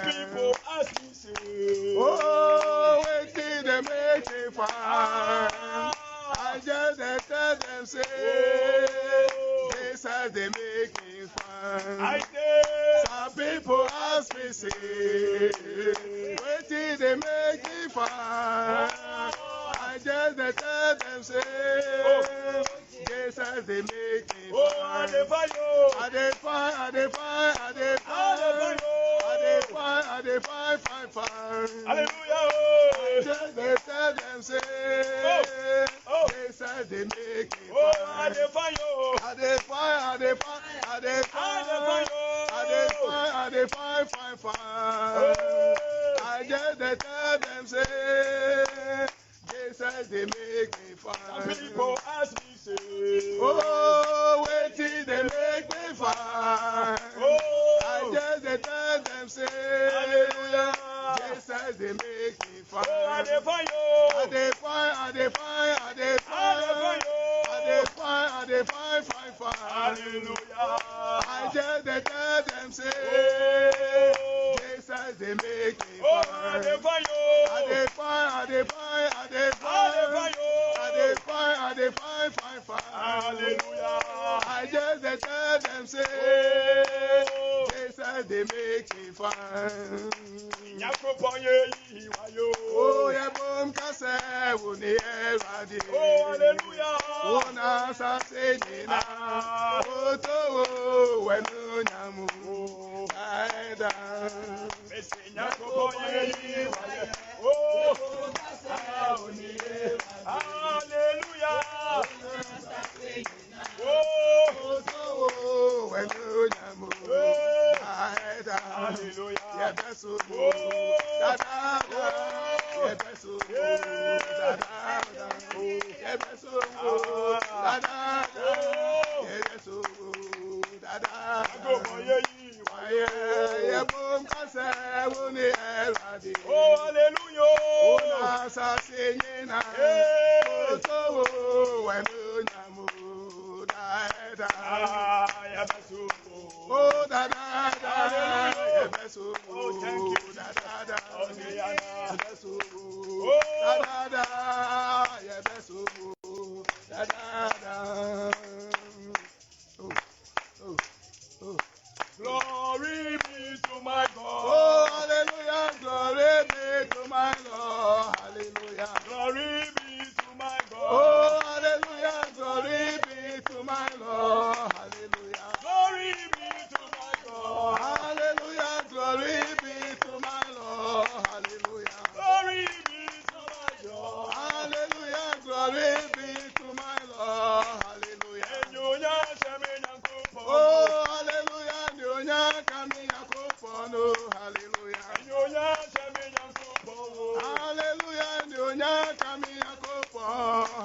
People ask me, say, oh, wait till they make me fine. I just tell them, say, they said they make me fine. Some people ask me, say, wait till they make me fine. I just tell them, say, they said they make me fine. I dey fine. Hallelujah. Just they tell them, say, they said they make me fine. I dey fine. I just they tell them, say, they said they make me fine. Some people ask me, say, oh, wait till they make me fine. I just they tell them, say, they said they make me fine. I dey fine. Hallelujah. I just they tell them, say, they said they make me fine. I dey fine. Hallelujah. I just they tell them, say, they said they make me fine. Oh, yeah, boom, kase, wuni eradi. Oh, hallelujah. Wona sase nina. Oh, to, wenu nyamu. Aida. Oh, hallelujah. Oh, to, wenu nyamu. Aida. Hallelujah. Yeah, that's so good. Da da da. Yeah, that's so good. Da da da. Yeah, that's so good. Da da da. Yeah, that's so good. Da da da. Yeah, boom, kase, wuni eradi. Oh, hallelujah. Una sasenyena. Oh, to, wenu nyamu. Da da. Oh, da da da. Yeah, that's so good. Oh, thank you. Da da da. Okay, Yeah, that's so good. Oh. Da da da. Yeah, that's so good. Da da da. Oh, oh, oh. Glory be to my God. Oh, hallelujah. Glory be to my Lord. Hallelujah. Glory be to my God. Oh, hallelujah. Glory be to my Lord. Hallelujah. Glory be to my God. Hallelujah. Glory be to my Lord. Hallelujah. Glory be to my God. Hallelujah. Glory be to my Lord. Hallelujah. Enyonya sheme nyankopo. Oh, hallelujah. Nyonya kami yakopono. Hallelujah. Enyonya sheme nyankopo. Hallelujah. Nyonya kami yakopo.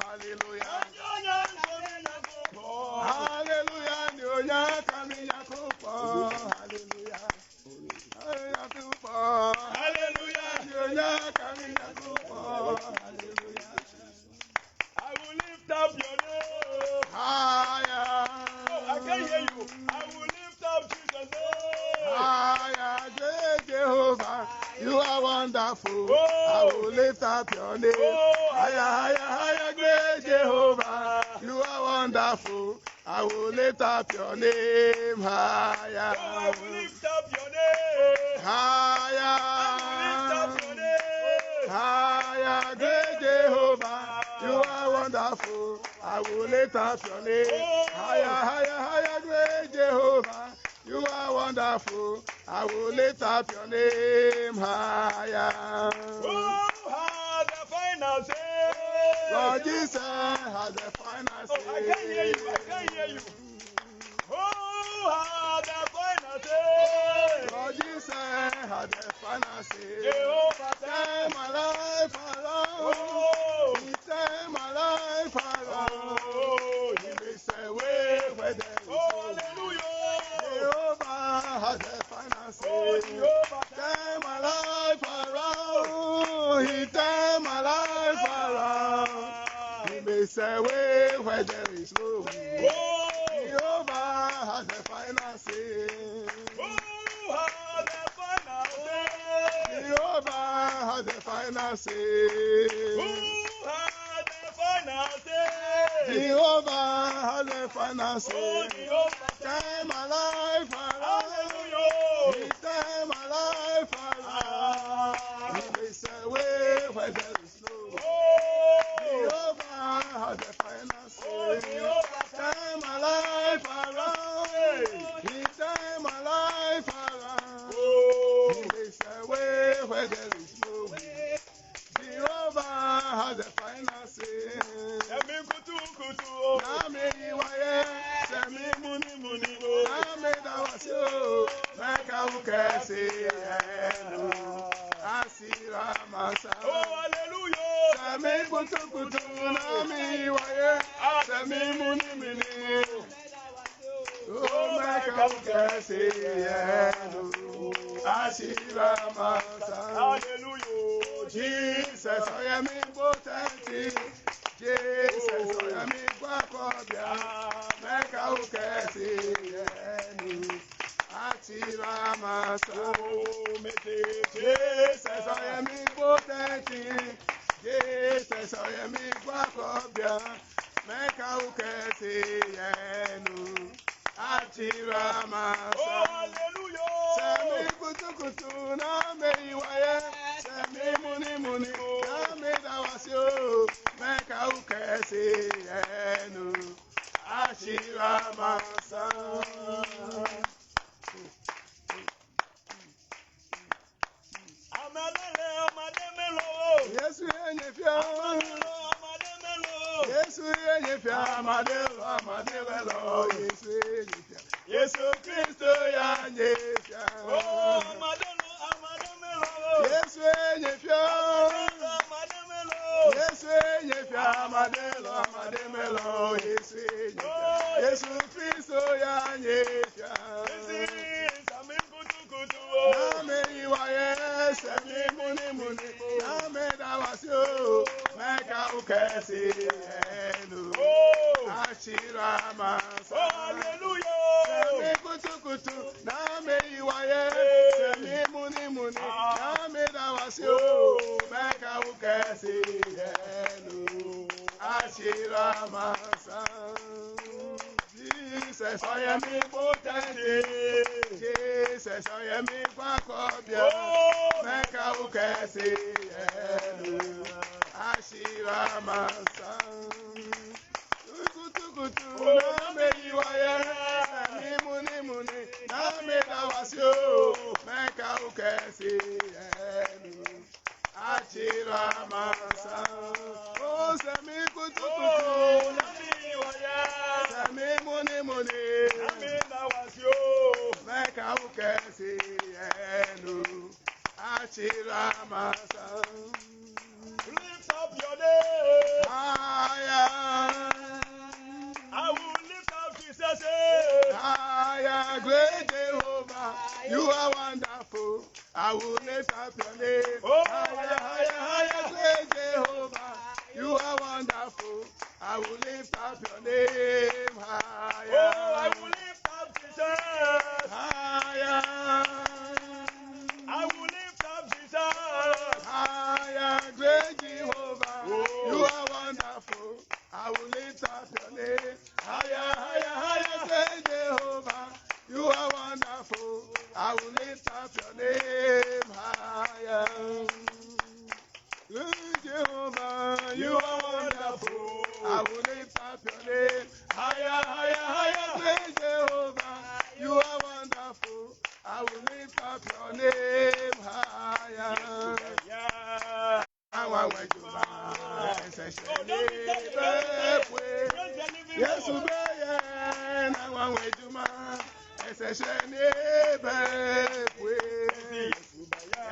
Hallelujah. Enyonya sheme nyankopo. Hallelujah. Nyonya kami yakopo. Hallelujah. Hallelujah. Nyonya kami yakopo. Hallelujah. I will lift up your name. Higher. Oh, I can't hear you. I will lift up Jesus' name. Higher, great Jehovah, you are wonderful. Oh. I will lift up your name. Oh. Higher, great Jehovah, you are wonderful. I will lift up your name. Higher. Oh, I will lift up your name. Higher. I will lift up your name. Higher, great Jehovah, you are wonderful. I will lift up your name. Oh. Higher, great Jehovah, you are wonderful. wonderful. I will lift up your name higher. Oh, how the final say. Lord Jesus has the final say. Oh, I can't hear you. I can't hear you. Oh, how the final say. Lord Jesus has the final say. Jehovah, Turn my life around. oh, He turned my life around. oh, He makes a way where there is oh, no hallelujah. Jehovah has the final Oh, say. Jehovah, Turn my life around. He turned my life around. He makes a way where there is no way. oh, Jehovah has the final say. oh, how the final say. Jehovah has the final say. Oh, how the final say. Jehovah has the final Oh, say. Jehovah, Turn my life around. hallelujah. He turn my life around. He makes a way where there is no way. Oh, Jehovah has the final oh, say. Jehovah, Turn my life around. He turn my life around. oh, He makes a way where there is no way. Jehovah has the final say. Emi kutu kutu. Name iwaye, semi muni muni mo. Name dawasio, meka ukesi enu. Asira masa. Oh, hallelujah. Semi kutu kutu, name iwaye, semi muni muni. Oh, meka ukesi enu. Asira masa. Hallelujah. Jesus, I am important. Jesus, I am Guacobia. Meka ukesi yenu. Atira masa. Oh, mete. Jesus, I am important. Jesus, I am Guacobia. Meka ukesi yenu. Atira Oh, masa. hallelujah. Semi kutu kutu na me iwaye. Semi muni muni na me dawasio. Meka ukesi enu. Ashira masa. Amadele, amademelo. Yesu enyefia. Amadelo, amademelo. Yesu enyefia. Amadelo amadelo. Yesu enyefia. Yesu Kristo ya enyefia. Oh, amadelo, amademelo. Yesu enyefia. Amadelo, amademelo. Yesu enyefia. Amadelo amademelo. Yesu enyefia. Yesu Kristo ya enyefia. Sami kutu kutu. Name iwaye semi muni muni. Name dawasio. Meka ukesi enu. Oh, Ashira masa. oh, hallelujah. Semi kutu kutu. Name iwaye semi muni muni. Name dawasio. Meka ukesi enu. Ashira masa. Jesus, I am important. Jesus, I am Guacobia. Meka ukesi enu. Ashira masa. Kutu na me iwaye. Semi muni muni. Na me dawasio. Meka ukesi enu. Ashira masa. Oh, semi kutu. Semi muni muni. Meka ukesi enu. Ashira masa. Lift up your name. Higher. I will lift up Jesus. Higher, great Jehovah. You are wonderful. I will lift up your name. Oh, Higher, higher, higher, great Jehovah. You are wonderful. I will lift up your name. Higher. Oh, I will lift up Jesus. Higher. I will lift up Jesus. Higher, great Jehovah. Oh. You are wonderful. I will lift up your name. Higher, higher, higher, great Jehovah. You are wonderful. I will lift up your name. Higher. Great Jehovah, you are wonderful. I will lift up your name. I will lift up your name higher. I want to yes,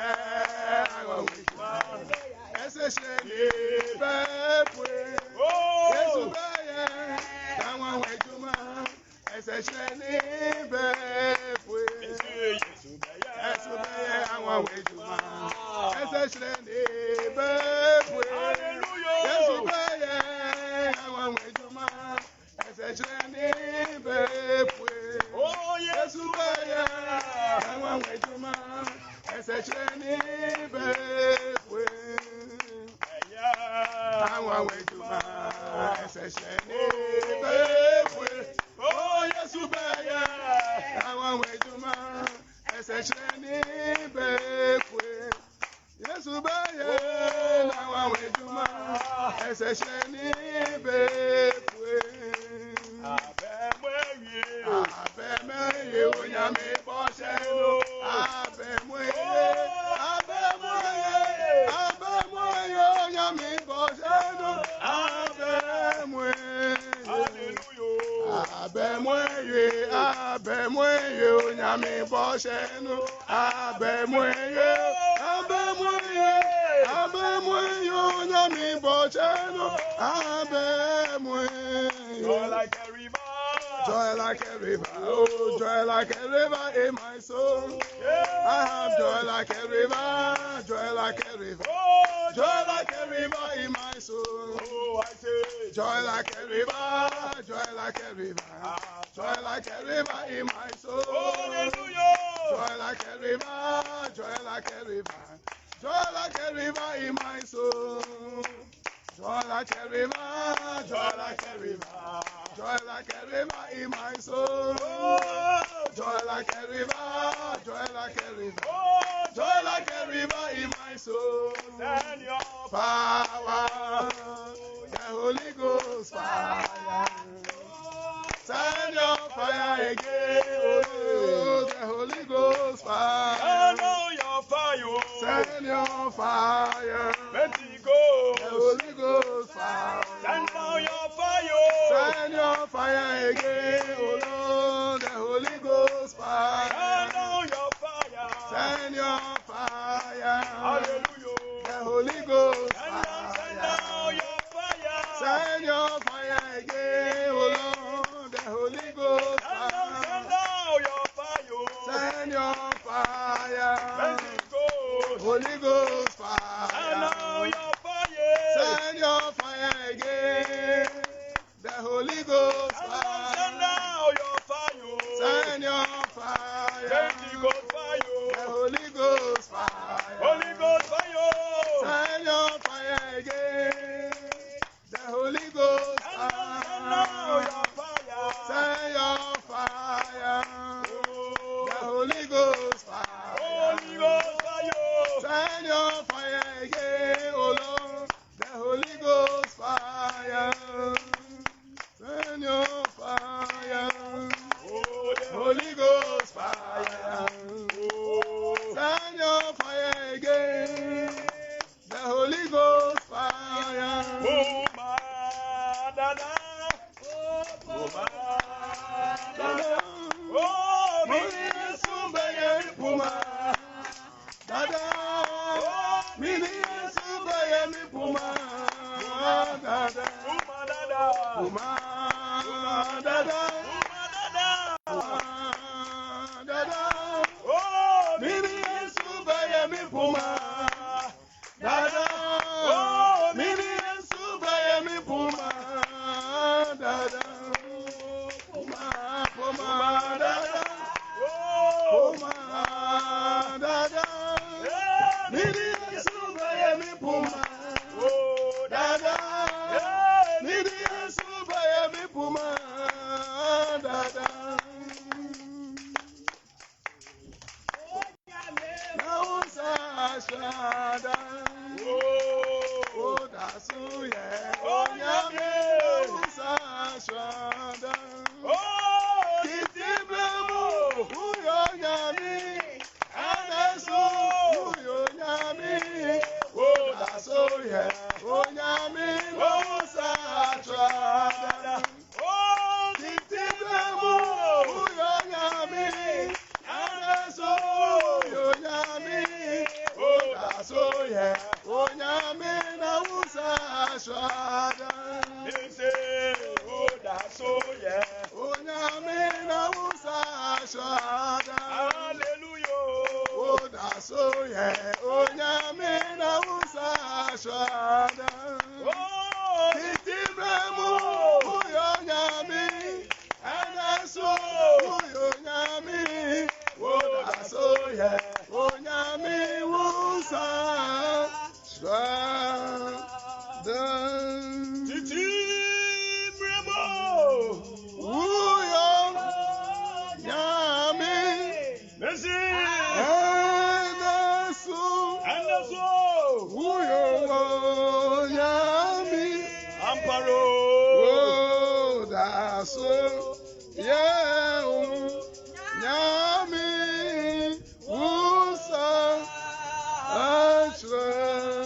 I want to Joy like a river. Joy like a river, oh, joy like a river in my soul. I have joy like a river, joy like a river. Joy like a river in my soul. Oh, I say, Joy like a river, joy like a river. Joy like a river in my soul. hallelujah. Joy like a river, joy like a river. Joy like a river in my soul. Joy like a river, joy like a river. Joy like a river in my soul. Joy like a river, joy like a river. Joy like a river in my soul. Send your Power, the Holy Ghost fire. Send your fire again, oh, the Holy Ghost fire. send out your fire. Send your fire, Let it the go. Holy Ghost fire. Send out your fire. Send your fire again, oh Lord, the Holy Ghost Send fire. out your fire. Send your fire, Hallelujah. the Holy Ghost Send out fire. your fire. Send your fire again, oh Lord, the Holy Ghost Send fire. out your fire. Send your Let fire, it go. Holy Ghost Send out fire. your fire. Send your fire again, the Holy Ghost Send fire. out your fire. Send your fire, Pentecost the fire. Holy Ghost fire. Holy Ghost fire. Send your fire again, the Holy Ghost Send out fire. your fire. Send your fire, the Holy Ghost fire. Holy Ghost fire. Send your fire again, oh Lord, the Holy Ghost fire. Send your fire, Oh, the Holy Ghost fire. Oh, Send your fire again, the Holy Ghost fire. oh, my dada. Oh, my dada. Oh, me Sumbaye Puma, Dada, Mini Sumbaye mi Puma, Dada, Uma dada. Puma, Dada, Uma dada. Dada, Oh, Mini Sumbaye mi Puma, Dada, Oh, Mini Sumbaye mi Puma, Dada, Puma, Puma, Dada. Oh, Puma, Dada, yeah. Nini Subaye mi Puma, Oh, Dada, yeah. Nini Subaye mi Puma, Dada. Now Sashada, Oh, oh Dasuye, Oh, Nyame, Sashada, oh, Kitiblemo, Uyo Nyame. so yeah, onyame na usa shwada. Oh, Titimremu uyonyame, anaso uyonyame. So yeah, onyame usa shwada. Titimremu uyonyame. Messi Anaso uyonyame. Amparo. Oh, that's so. Yeah, nyame usa ashwada.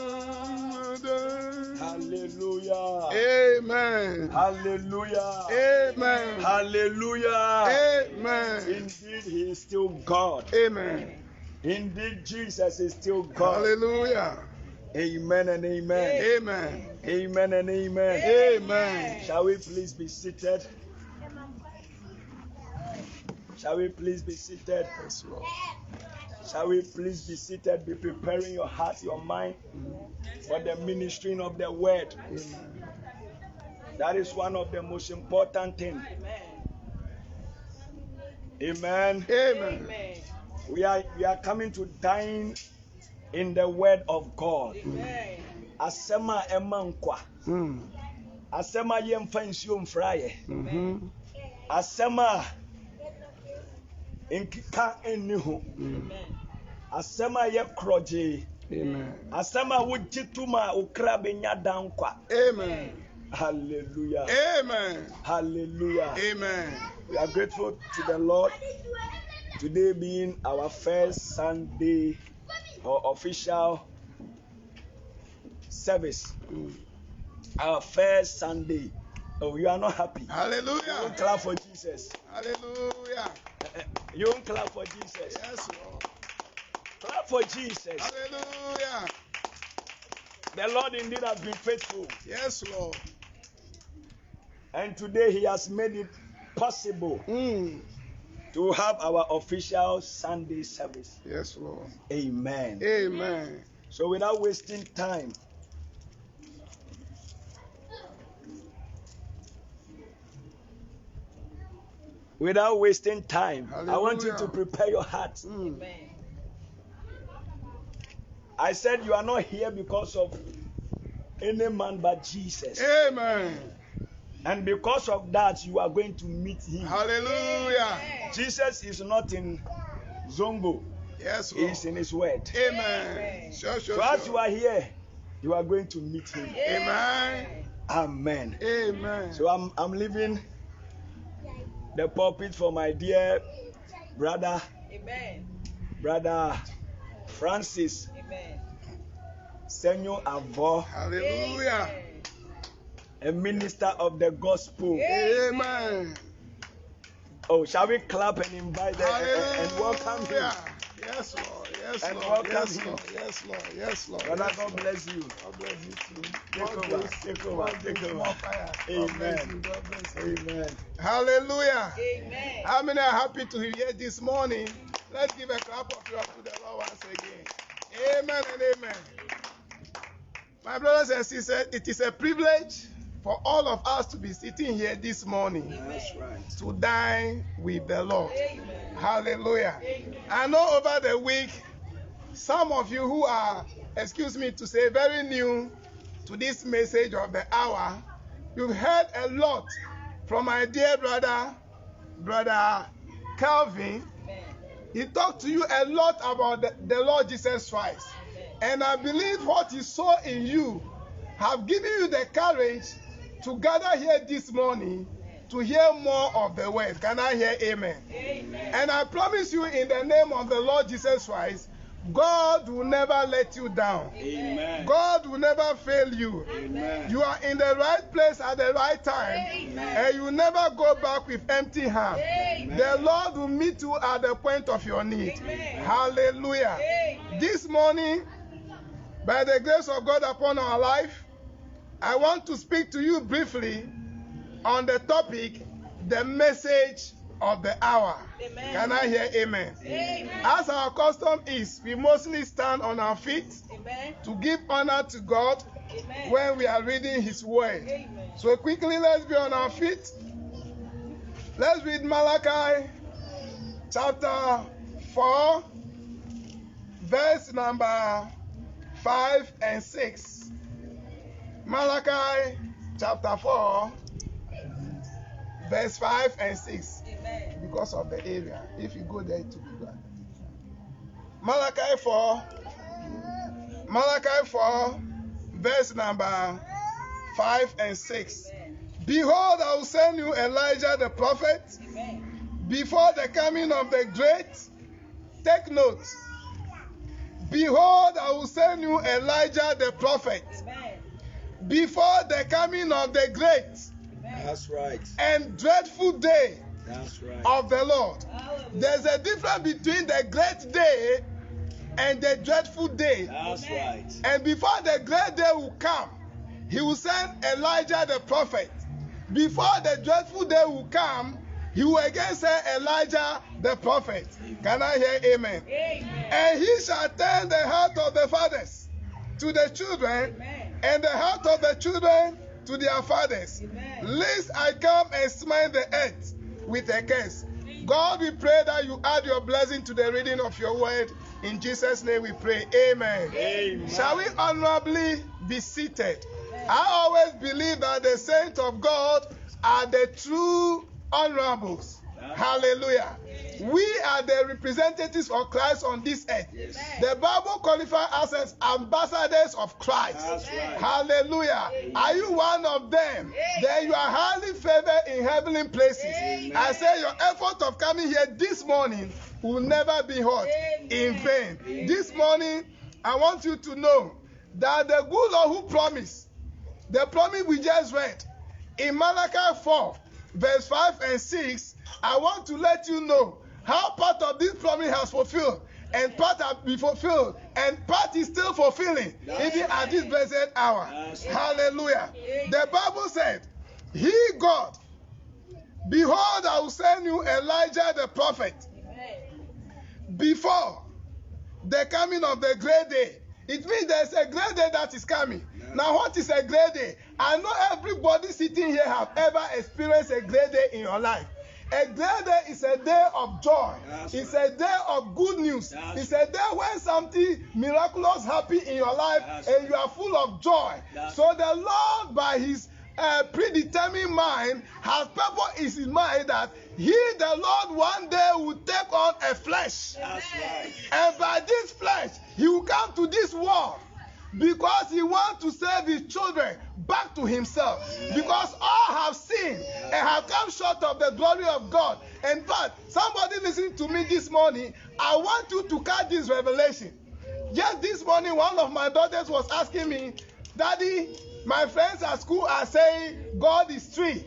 Hallelujah. Amen. Hallelujah. Amen. Hallelujah. Amen. Indeed, He is still God. Amen. Indeed, Jesus is still God. Hallelujah. Amen and amen. Amen. Amen and amen. Amen. Shall we please be seated? Shall we please be seated? Yes, Lord. Shall we please be seated? Be preparing your heart, your mind for the ministering of the word. Amen. That is one of the most important things. Amen. Amen. We are coming to dine in the word of God. Asema emankwa. Asema yemfa nsuo mfraye. Asema nkika enihu. Asema ye kroje. Amen. Asema wujituma ukra benya dankwa. Amen. Hallelujah. Amen. Hallelujah. Amen. We are grateful to the Lord. Today being our first Sunday or official service. Our first Sunday. Oh, you are not happy. Hallelujah. You won't clap for Jesus. Hallelujah. You won't clap for Jesus. Yes, Lord. Clap for Jesus. Hallelujah. The Lord indeed has been faithful. Yes, Lord. And today He has made it possible to have our official Sunday service. Yes, Lord. Amen. Amen. So without wasting time, Hallelujah. I want you to prepare your heart. I said you are not here because of any man but Jesus. Amen. And because of that, you are going to meet Him. Hallelujah. Jesus is not in Zongo. Yes, He Lord. is in His word. Amen. Sure. So as you are here, you are going to meet Him. Amen. Amen. Amen. So I'm leaving the pulpit for my dear brother, Brother Francis Senyo Avo, Hallelujah. a minister of the gospel. Amen. Oh, shall we clap and invite them and welcome him? Yes, Lord. Yes, And Lord. welcome Yes, him. Lord. Yes, Lord. Yes, Lord. Brother, Yes, God Lord. bless you. God bless you too. Take God over. bless you. Take over. God Take bless you. over. More fire. God Amen. bless you. God bless you. Amen. Hallelujah. Amen. How many are happy to hear this morning? Let's give a clap of love to the Lord once again. Amen and amen. My brothers and sisters, it is a privilege for all of us to be sitting here this morning. That's right. To dine with the Lord. Amen. Hallelujah. Amen. I know over the week, some of you who are, excuse me to say, very new to this message of the hour, you've heard a lot from my dear brother Calvin. He talked to you a lot about the Lord Jesus Christ. And I believe what he saw in you have given you the courage to gather here this morning to hear more of the word. Can I hear amen? Amen. And I promise you in the name of the Lord Jesus Christ, God will never let you down. Amen. God will never fail you. Amen. You are in the right place at the right time. Amen. And you never go back with empty hands. Amen. The Lord will meet you at the point of your need. Amen. Hallelujah. Amen. This morning, by the grace of God upon our life, I want to speak to you briefly on the topic, the message of the hour. Amen. Can I hear amen? Amen. As our custom is, we mostly stand on our feet Amen. to give honor to God Amen. when we are reading His word. Amen. So quickly, let's be on our feet. Let's read Malachi chapter 4, verse number 5 and 6. Malachi chapter 4, verse 5 and 6. Amen. Because of the area. If you go there, it will be good. Malachi 4, verse number 5 and 6. Amen. Behold, I will send you Elijah the prophet Amen. before the coming of the great. Take note. Behold, I will send you Elijah the prophet Amen. before the coming of the great Amen. That's right. and dreadful day That's right. of the Lord. Hallelujah. There's a difference between the great day and the dreadful day. That's Amen. right. And before the great day will come, He will send Elijah the prophet. Before the dreadful day will come, He will again send Elijah the prophet. Can I hear amen? Amen. And He shall turn the heart of the fathers to the children, Amen. and the heart of the children to their fathers, Amen. lest I come and smite the earth with a curse. God, we pray that you add your blessing to the reading of your word. In Jesus' name we pray. Amen. Amen. Shall we honorably be seated? I always believe that the saints of God are the true honorables. Hallelujah. We are the representatives of Christ on this earth. Yes. The Bible qualifies us as ambassadors of Christ. That's right. Hallelujah. Are you one of them? Then you are highly favored in heavenly places. Amen. I say your effort of coming here this morning will never be hurt in vain. This morning, I want you to know that the good Lord who promised, the promise we just read in Malachi 4, verse 5 and 6, I want to let you know how part of this promise has fulfilled, and part has been fulfilled, and part is still fulfilling, even at this blessed hour. Hallelujah. The Bible said, He, God, behold, I will send you Elijah the prophet before the coming of the great day. It means there's a great day that is coming. Now, what is a great day? I know everybody sitting here have ever experienced a great day in your life. A great day is a day of joy. It's a day of good news. It's a day when something miraculous happens in your life and you are full of joy. So the Lord, by His predetermined mind, has purpose in His mind that He, the Lord, one day will take on a flesh. That's right. And by this flesh, He will come to this world because He wants to save His children back to Himself. Because all have sinned and have come short of the glory of God. In fact, somebody listening to me this morning, I want you to catch this revelation. Just this morning, one of my daughters was asking me, Daddy, my friends at school are saying God is three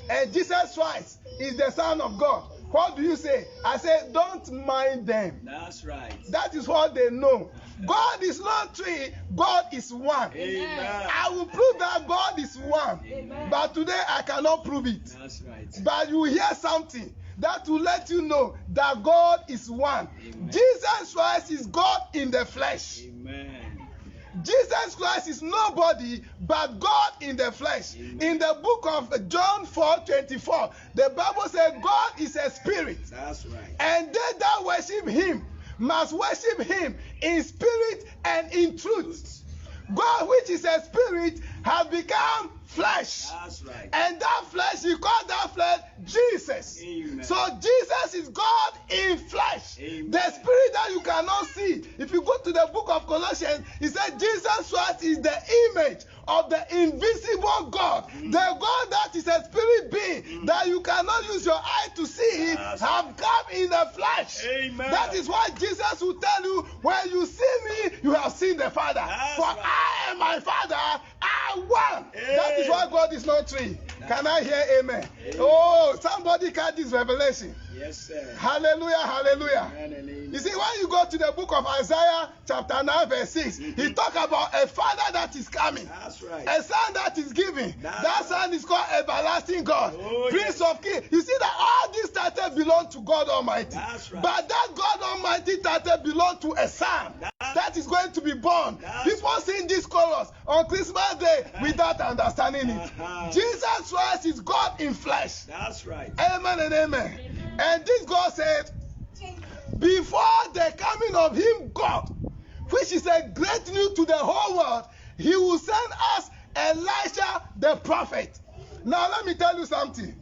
and Jesus Christ is the Son of God. What do you say? I say, don't mind them. That's right. That is what they know. God is not three, God is one. Amen. I will prove that God is one. Amen. But today I cannot prove it. That's right. But you hear something that will let you know that God is one. Amen. Jesus Christ is God in the flesh. Amen. Jesus Christ is nobody but God in the flesh. Amen. In the book of John 4:24, the Bible says God is a spirit. That's right. And they that worship Him must worship Him in spirit and in truth. God, which is a spirit, has become flesh. That's right. And that flesh, He called that flesh Jesus. Amen. So Jesus is God in flesh. Amen. The spirit that you cannot see. If you go to the book of Colossians, it said Jesus Christ is the image of the invisible God. The God that is a spirit being that you cannot use your eye to see Yes. have come in the flesh. Amen. That is why Jesus will tell you, when you see me, you have seen the Father. That's For right. I and my Father are are one. That is why God is not three. Can I hear amen? Oh, somebody got this revelation. Yes, sir. Hallelujah, hallelujah. Amen. You see, when you go to the book of Isaiah, chapter 9, verse 6, he talk about a father that is coming. That's right. A son that is giving. That right. son is called Everlasting God. Oh, Prince of Kings. You see that all these titles belong to God Almighty. That's right. But that God Almighty title belongs to a son that is going to be born. People sing this chorus on Christmas Day without understanding it. Jesus Christ is God in flesh. That's right. Amen and amen. And this God said, before the coming of him, God, which is a great news to the whole world, he will send us Elijah the prophet. Now let me tell you something.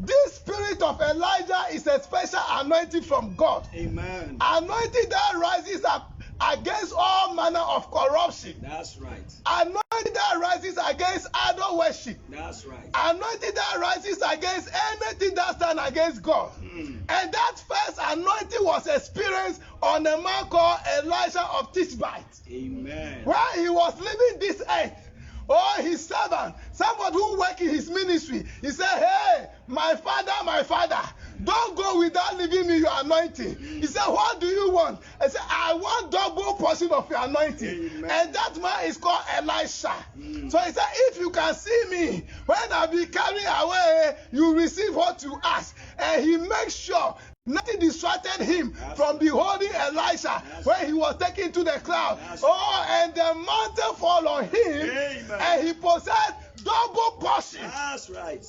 This spirit of Elijah is a special anointing from God. Amen. Anointing that rises up against all manner of corruption. That's right. Anointing that rises against idol worship. That's right. Anointing that rises against anything that stands against God. And that first anointing was experienced on a man called Elijah of Tishbite. Amen. While he was leaving this earth, oh, his servant, somebody who worked in his ministry, he said, hey, my father, don't go without leaving me your anointing. He said, what do you want? I said, I want double portion of your anointing. Amen. And that man is called Elisha. So he said, if you can see me, when I be carried away, you receive what you ask. And he makes sure nothing distracted him from beholding Elisha when he was taken to the cloud. And the mountain fall on him. Amen. And he possessed double portion. That's right.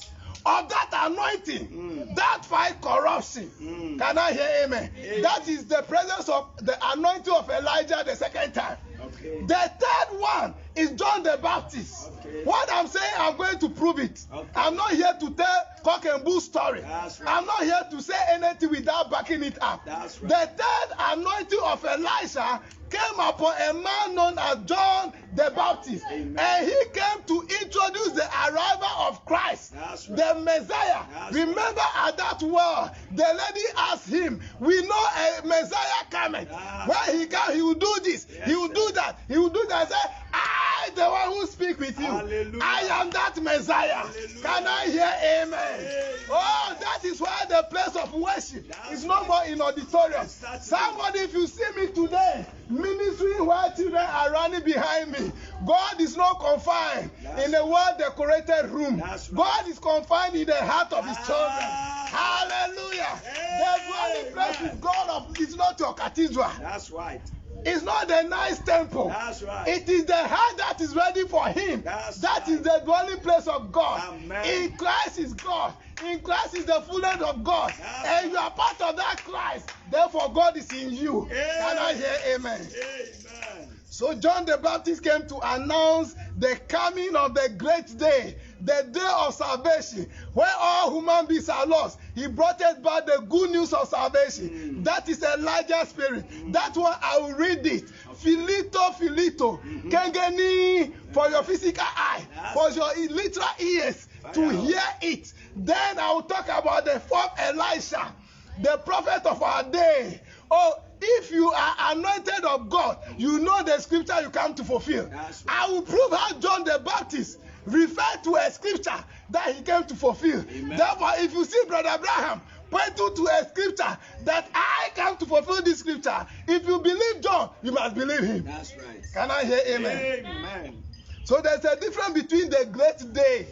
Of that anointing, that fight corruption. Can I hear amen? That is the presence of the anointing of Elijah the second time. Okay. The third one is John the Baptist. Okay. What I'm saying, I'm going to prove it. Okay. I'm not here to tell cock and bull story. That's right. I'm not here to say anything without backing it up. That's right. The third anointing of Elisha came upon a man known as John the Baptist. Amen. And he came to introduce the arrival of Christ, That's right. the Messiah. That's Remember at that well, the lady asked him, we know a Messiah coming. When he comes, he will do this, Yes, he will do that, he will do that. Say, I, the one who speak with you, Hallelujah. I am that Messiah. Hallelujah. Can I hear amen? Amen. Oh, that is why the place of worship That's is no more in auditorium. That's Somebody, if you see me today, ministering while children are running behind me, God is not confined in a well-decorated room. That's right. God is confined in the heart of his children. Ah. Hallelujah. The dwelling place with God is not your cathedral. That's right. It's not the nice temple. That's right. It is the heart that is ready for him. That is the dwelling place of God. Amen. In Christ is God. In Christ is the fullness of God. And you are part of that Christ. Therefore, God is in you. Can I hear amen? Amen. So John the Baptist came to announce the coming of the great day, the day of salvation, where all human beings are lost. He brought us back the good news of salvation. That is Elijah's spirit. That one, I will read it. Philito, Kengeni, for your physical eye, for your literal ears to hear it. Then I will talk about the fourth Elisha, the prophet of our day. Oh, if you are anointed of God, you know the scripture you come to fulfill. Right. I will prove how John the Baptist referred to a scripture that he came to fulfill. Amen. Therefore, if you see Brother Abraham pointing to a scripture that I come to fulfill this scripture, if you believe John, you must believe him. That's right. Can I hear amen? Amen. So there's a difference between the great day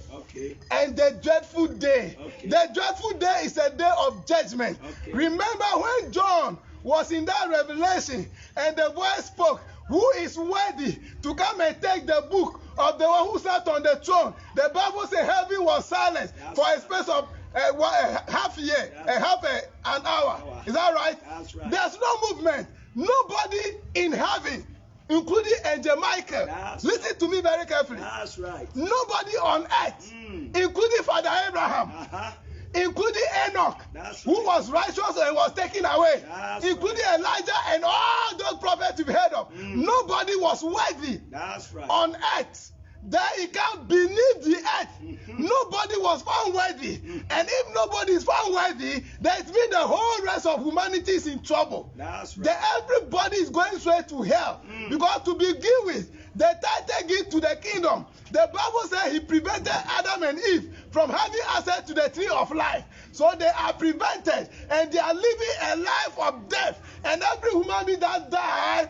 and the dreadful day. The dreadful day is a day of judgment. Remember when John was in that revelation and the voice spoke, who is worthy to come and take the book of the one who sat on the throne? The Bible says heaven was silent for a space of half a year, an hour. Is that right? That's right. There's no movement. Nobody in heaven, including Angel Michael. Listen to me very carefully. That's right. Nobody on earth, including Father Abraham, including Enoch, who was righteous and was taken away, including Elijah and all those prophets you've heard of. Nobody was worthy on earth. That he came beneath the earth. Nobody was found worthy. And if nobody is found worthy, that means the whole rest of humanity is in trouble. That's right. That everybody is going straight to hell. Because to begin with, the title gift to the kingdom. The Bible says he prevented Adam and Eve from having access to the tree of life. So they are prevented and they are living a life of death. And every human being that died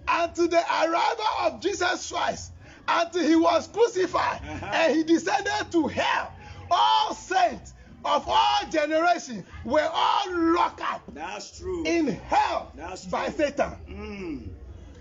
until the arrival of Jesus Christ, until he was crucified and he descended to hell, all saints of all generations were all locked up. That's true. In hell. That's by true. Satan.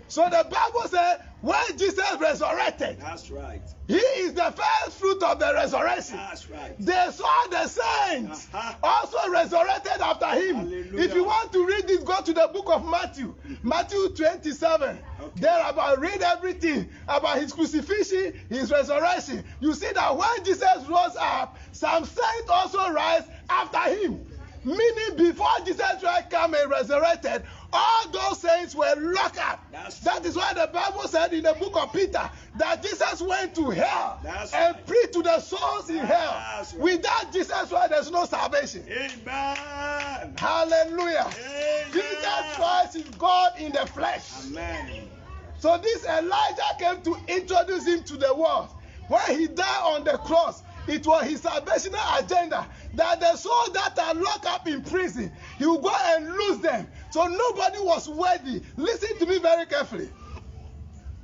So the Bible says when Jesus resurrected, that's right. He is the first fruit of the resurrection. That's right. They saw the saints also resurrected after him. Hallelujah. If you want to read this, go to the book of Matthew. Matthew 27. Okay. There about read everything about his crucifixion, his resurrection. You see that when Jesus rose up, some saints also rise after him. Meaning before Jesus Christ came and resurrected, all those saints were locked up. That is why the Bible said in the book of Peter that Jesus went to hell and preached to the souls in hell. Right. Without Jesus Christ, there's no salvation. Amen. Hallelujah. Amen. Jesus Christ is God in the flesh. Amen. So this Elijah came to introduce him to the world. When he died on the cross, it was his salvational agenda that the souls that are locked up in prison, he will go and lose them. So nobody was worthy. Listen to me very carefully.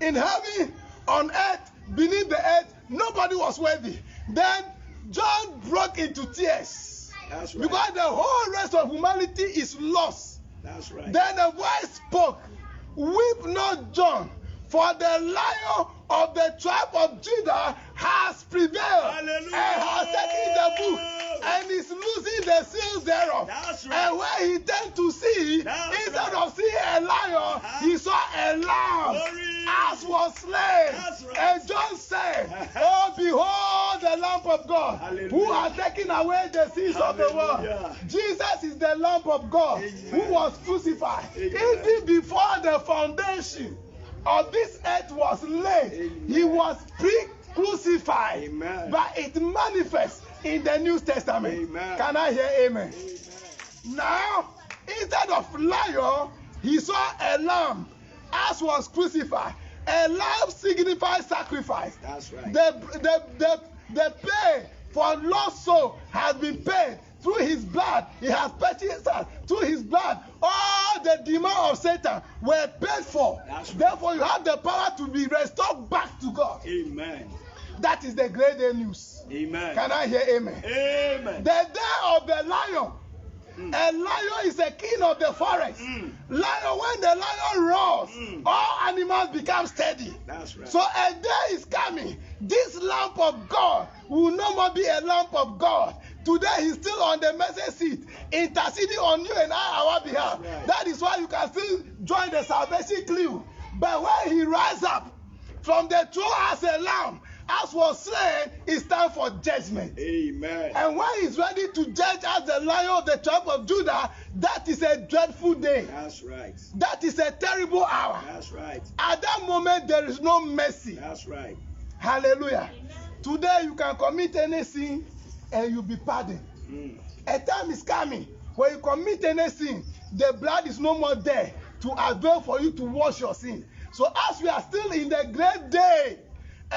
In heaven, on earth, beneath the earth, nobody was worthy. Then John broke into tears. That's right. Because the whole rest of humanity is lost. That's right. Then the voice spoke, "Weep not, John, for the Lion of the tribe of Judah has prevailed." Hallelujah. And has taken the book and is losing the seals thereof. That's right. And when he turned to see, instead of seeing a lion, he saw a lamb Glory. as was slain. That's right. And John said, "Oh, behold the Lamb of God, Hallelujah. who has taken away the sins of the world." Hallelujah. Jesus is the Lamb of God, Amen. who was crucified. Amen. Even before the foundation of this earth was laid, Amen. he was pre-crucified. Amen. But it manifests in the New Testament. Amen. Can I hear amen? Amen. Now, instead of lion, he saw a lamb as was crucified. A lamb signifies sacrifice. That's right. The pay for lost soul has been paid. Through his blood, he has purchased us. Through his blood, all the demons of Satan were paid for. That's right. Therefore, you have the power to be restored back to God. Amen. That is the great day news. Amen. Can I hear amen? Amen. The day of the lion. A lion is a king of the forest. Lion, when the lion roars, all animals become steady. That's right. So a day is coming. This lamp of God will no more be a lamp of God. Today he's still on the mercy seat, interceding on you and I, our behalf. Right. That is why you can still join the salvation clue. But when he rises up from the throne as a lamb, as was slain, it's time for judgment. Amen. And when he's ready to judge as the Lion of the tribe of Judah, that is a dreadful day. That's right. That is a terrible hour. That's right. At that moment, there is no mercy. That's right. Hallelujah. Today, you can commit any sin and you'll be pardoned. A time is coming when you commit any sin, the blood is no more there to avail for you to wash your sin. So as we are still in the great day,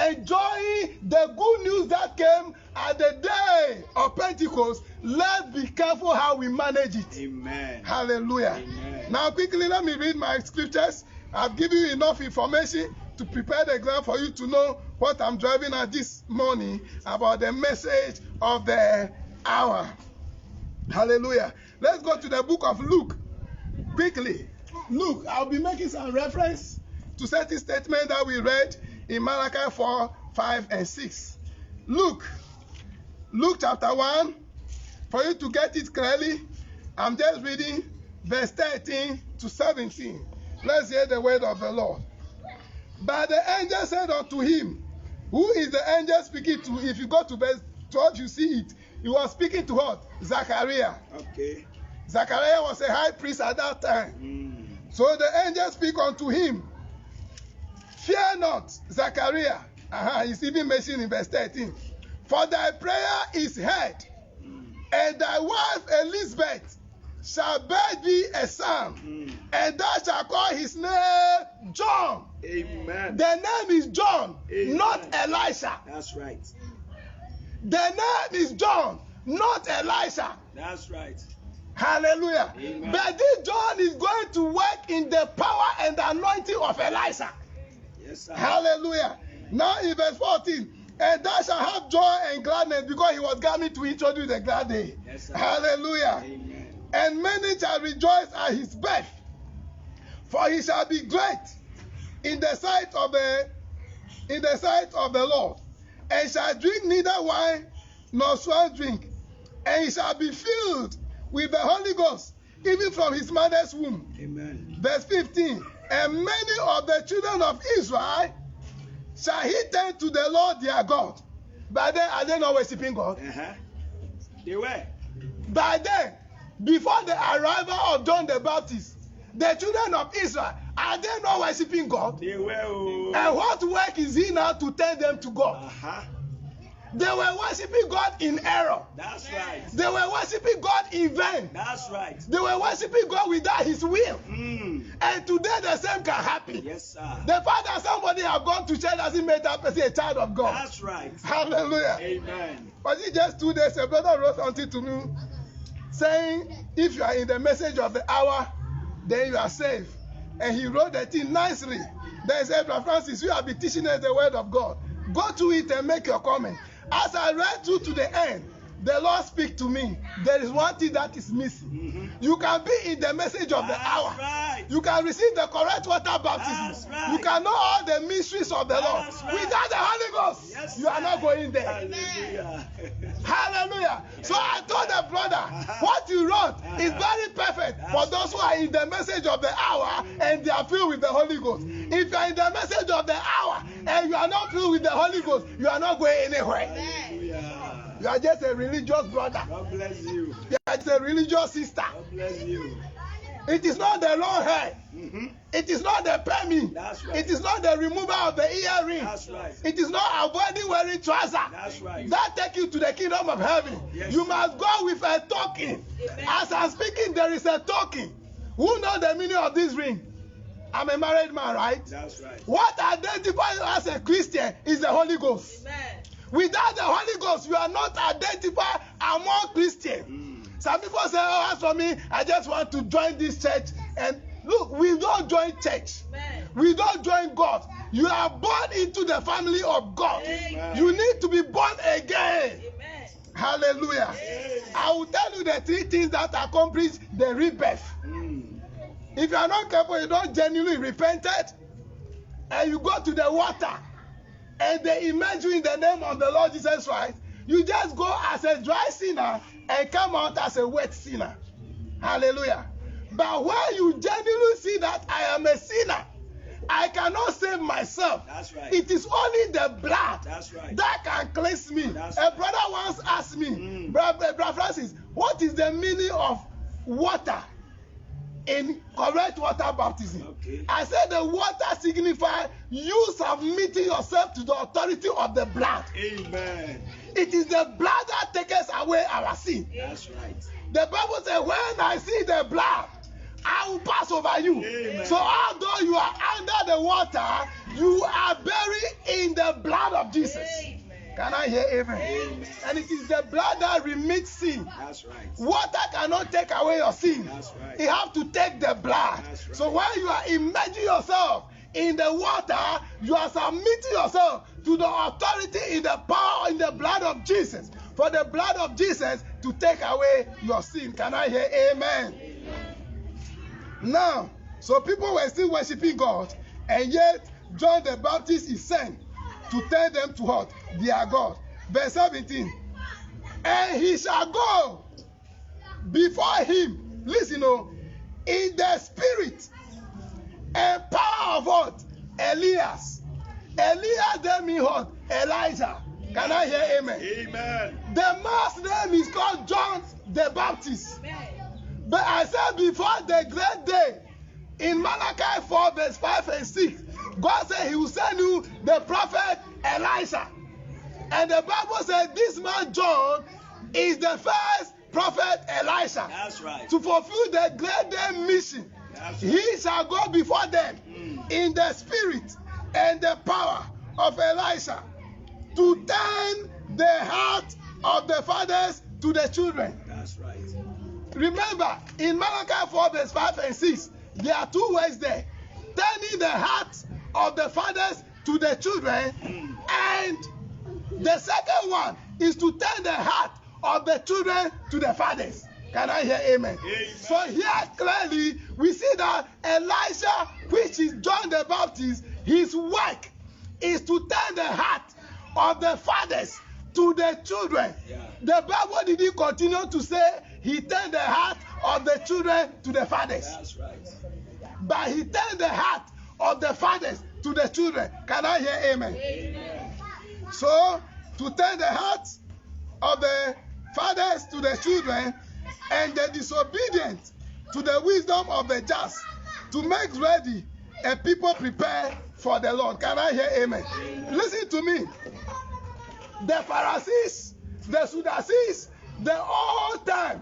enjoying the good news that came at the day of Pentecost, let's be careful how we manage it. Amen. Hallelujah. Amen. Now quickly, let me read my scriptures. I've given you enough information to prepare the ground for you to know what I'm driving at this morning about the message of the hour. Hallelujah. Let's go to the book of Luke quickly. Luke, I'll be making some reference to certain statements that we read in Malachi 4, 5, and 6. Luke chapter 1, for you to get it clearly, I'm just reading verse 13 to 17. Let's hear the word of the Lord. But the angel said unto him, who is the angel speaking to? If you go to verse 12, you see it. He was speaking to what? Zachariah. Okay. Zachariah was a high priest at that time. So the angel speak unto him, fear not, Zachariah. It's even mentioned in verse 13. For thy prayer is heard, and thy wife Elizabeth shall bear thee a son, and thou shalt call his name John. Amen. The name is John, Amen. not Elisha. That's right. The name is John, not Elisha. That's right. Hallelujah. Amen. But this John is going to work in the power and the anointing of Elisha. Yes, sir. Hallelujah. Now in verse 14, and thou shalt have joy and gladness, because he was coming to introduce the glad day. Yes, sir. Hallelujah. Amen. And many shall rejoice at his birth, for he shall be great in the sight of the Lord, and shall drink neither wine nor strong drink, and he shall be filled with the Holy Ghost, even from his mother's womb. Amen. Verse 15, and many of the children of Israel shall he turn to the Lord their God. By then, are they not worshiping God? They were. By then, before the arrival of John the Baptist, the children of Israel, are they not worshiping God? They were. Oh. And what work is he now to turn them to God? They were worshiping God in error. That's right. They were worshiping God in vain. That's right. They were worshiping God without his will. Mm. And today the same can happen. Yes, sir. The fact that somebody have gone to church doesn't make that person a child of God. That's right. Hallelujah. Amen. But it just 2 days, a brother wrote something to me saying, if you are in the message of the hour, then you are safe. And he wrote the thing nicely. Then he said, Brother Francis, you have been teaching us the word of God. Go to it and make your comment. As I read through to the end, the Lord speak to me. There is one thing that is missing. Mm-hmm. You can be in the message of the hour. Right. You can receive the correct water baptism. Right. You can know all the mysteries of the Lord. Right. Without the Holy Ghost, yes, you are not going there. Hallelujah. Hallelujah. So I told the brother, what you wrote is very perfect for those who are in the message of the hour and they are filled with the Holy Ghost. If you are in the message of the hour and you are not filled with the Holy Ghost, you are not going anywhere. Hallelujah. You are just a religious brother. God bless you. You are just a religious sister. God bless you. It is not the long hair. Mm-hmm. It is not the permit. That's right. It is not the removal of the earring. That's right. It is not avoiding wearing trousers. That's right. That take you to the kingdom of heaven. Yes, you must go with a token. Amen. As I'm speaking, there is a token. Who knows the meaning of this ring? I'm a married man, right? That's right. What identifies you as a Christian is the Holy Ghost. Amen. Without the Holy Ghost, you are not identified among Christians. Mm. Some people say, oh, as for me, I just want to join this church. And look, we don't join church. Amen. We don't join God. You are born into the family of God. Amen. You need to be born again. Amen. Hallelujah. Amen. I will tell you the 3 things that accomplish the rebirth. Mm. If you are not careful, you don't genuinely repent it, and you go to the water, and they immerse you in the name of the Lord Jesus Christ, you just go as a dry sinner and come out as a wet sinner. Hallelujah. But when you genuinely see that I am a sinner, I cannot save myself. That's right. It is only the blood that can cleanse me. A brother once asked me, Brother Francis, what is the meaning of water in correct water baptism? Okay. I said the water signifies you submitting yourself to the authority of the blood. Amen. It is the blood that takes away our sin. That's right. The Bible says, when I see the blood, I will pass over you. Amen. So although you are under the water, you are buried in the blood of Jesus. Amen. Can I hear amen? Amen? And it is the blood that remits sin. That's right. Water cannot take away your sin. That's right. You have to take the blood. That's right. So when you are immersing yourself in the water, you are submitting yourself to the authority in the power in the blood of Jesus. For the blood of Jesus to take away your sin. Can I hear amen? Amen. Now, so people were still worshiping God, and yet John the Baptist is sent to tell them to what? Their God. Verse 17. And he shall go before him, listen, in the spirit and power of what? Elias. Elias then means what? Elijah. Can I hear amen? Amen. The man's name is called John the Baptist. Amen. But I said before the great day, in Malachi 4 verse 5 and 6, God said he will send you the prophet Elisha. And the Bible said this man John is the first prophet Elisha. That's right. To fulfill the great day mission. Right. He shall go before them in the spirit and the power of Elisha to turn the heart of the fathers to the children. That's right. Remember, in Malachi 4 verse 5 and 6, there are two words there. Turning the heart of the fathers to the children, and the second one is to turn the heart of the children to the fathers. Can I hear amen? Amen. So here clearly we see that Elisha, which is John the Baptist, his work is to turn the heart of the fathers to the children. Yeah. The Bible didn't continue to say he turned the heart of the children to the fathers. That's right. But he turned the heart of the fathers to the children. Can I hear amen? Amen. So, to turn the hearts of the fathers to the children, and the disobedient to the wisdom of the just, to make ready a people prepare for the Lord. Can I hear amen? Listen to me. The Pharisees, the Sadducees, the old time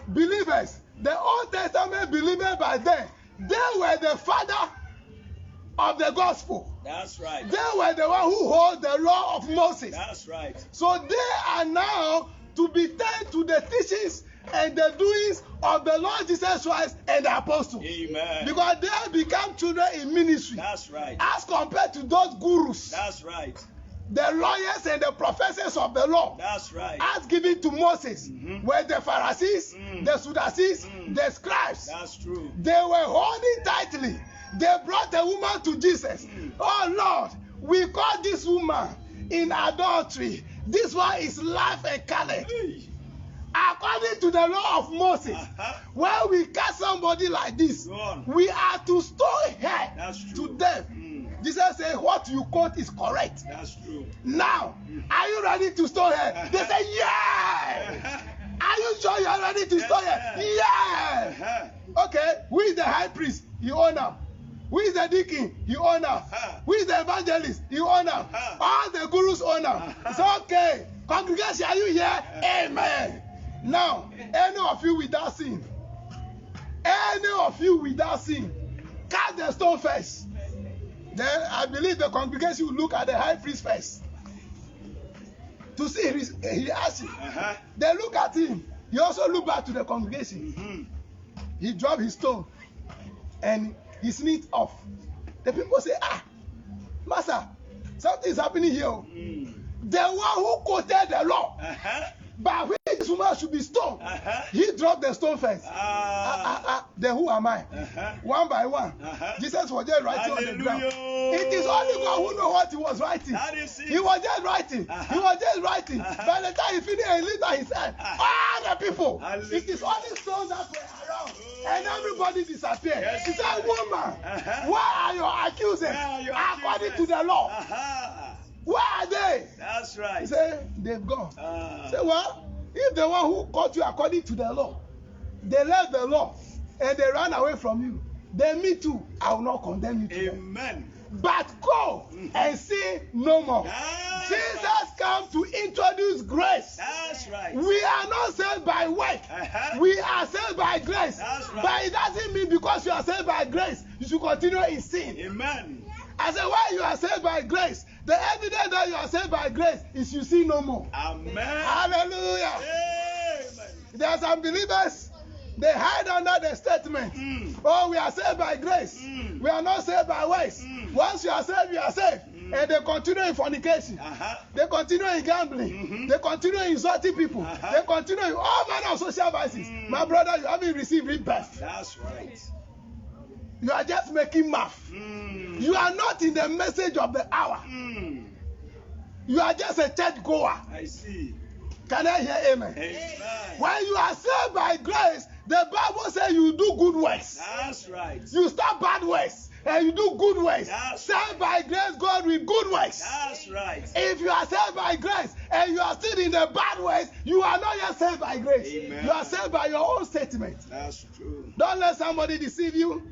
believers, the Old Testament believers by then, they were the father of the gospel. That's right. They were the one who hold the law of Moses. That's right. So they are now to be turned to the teachings and the doings of the Lord Jesus Christ and the apostles. Amen. Because they have become children in ministry. That's right. As compared to those gurus, That's right. the lawyers and the professors of the law, That's right. as given to Moses, were the Pharisees, Mm. the Sadducees, the scribes. That's true. They were holding tightly. They brought the woman to Jesus. Oh Lord, we caught this woman in adultery. This one is life and color. Hey. According to the law of Moses, when we catch somebody like this, Go on. we are to stone her That's to true. death. Mm. Jesus said, what you quote is correct. That's true. Now, are you ready to stone her? They say, yeah. Are you sure you are ready to stone her? Yeah. Okay, who is the high priest? He own up. Who is the deacon? He own up. Who is the evangelist? He own up. All the gurus own up. It's okay. Congregation, are you here? Amen. Now, any of you without sin, cast the stone first. Then I believe the congregation will look at the high priest first to see he asked him. They look at him. He also look back to the congregation. He dropped his stone and he sneaked off. The people say, Master, something is happening here. The one who quoted the law, by which this woman should be stoned, he dropped the stone first. Then who am I? One by one. Jesus was just writing on the ground. It is only God who knows what he was writing. He was just writing. He was just writing. By the time he finished and later he said, all the people, it is only stones that were around. And everybody disappeared. He said, woman, where are your accusers? According to the law. Where are they? That's right. He said, they've gone. Say, well, if the one who caught you according to the law, they left the law and they ran away from you, then me too, I will not condemn you to them. Amen. But go and sin no more. That's Jesus right. came to introduce grace. That's right. We are not saved by work. We are saved by grace. That's right. But it doesn't mean because you are saved by grace, you should continue in sin. Amen. I said, why you are saved by grace? The evidence that you are saved by grace is you sin no more. Amen. Hallelujah. Amen. There are some believers, they hide under the statement, oh, we are saved by grace. We are not saved by works. Once you are saved, you are saved. And they continue in fornication. They continue in gambling. They continue in insulting people. They continue in all manner of social vices. My brother, you haven't received rebirth. That's right. You are just making math. You are not in the message of the hour. You are just a church goer. I see. Can I hear amen? Amen. When you are saved by grace, the Bible says you do good works. That's right. You stop bad works and you do good works. That's Saved by grace, God with good works. That's right. If you are saved by grace and you are still in the bad ways, you are not yet saved by grace. Amen. You are saved by your own statement. That's true. Don't let somebody deceive you.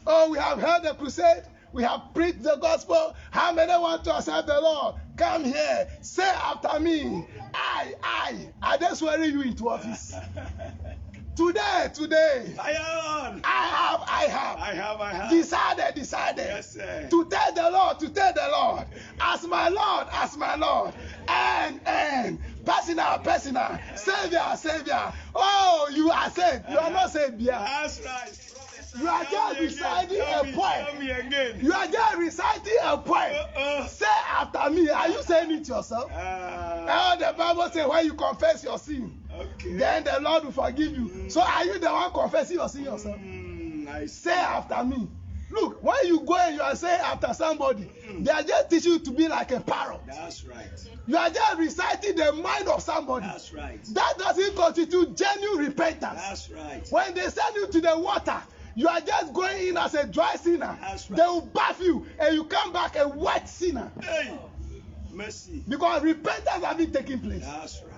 Oh, we have held the crusade. We have preached the gospel. How many want to accept the Lord? Come here. Say after me. I just swearing you into office. Today. Fire on. I have decided Yes, sir. to tell the Lord, as my Lord, and personal, Savior. Oh, you are saved. You are not saved yet. That's right. You are just reciting a poem. Tell me again. You are just reciting a poem. Say after me. Are you saying it yourself? The Bible says when you confess your sin, then the Lord will forgive you. So are you the one confessing your sin yourself? Say after me. Look, when you go and you are saying after somebody, they are just teaching you to be like a parrot. That's right. You are just reciting the mind of somebody. That's right. That doesn't constitute genuine repentance. That's right. When they send you to the water, you are just going in as a dry sinner. That's right. They will bath you and you come back a wet sinner. Hey, mercy. Because repentance has been taking place. That's right.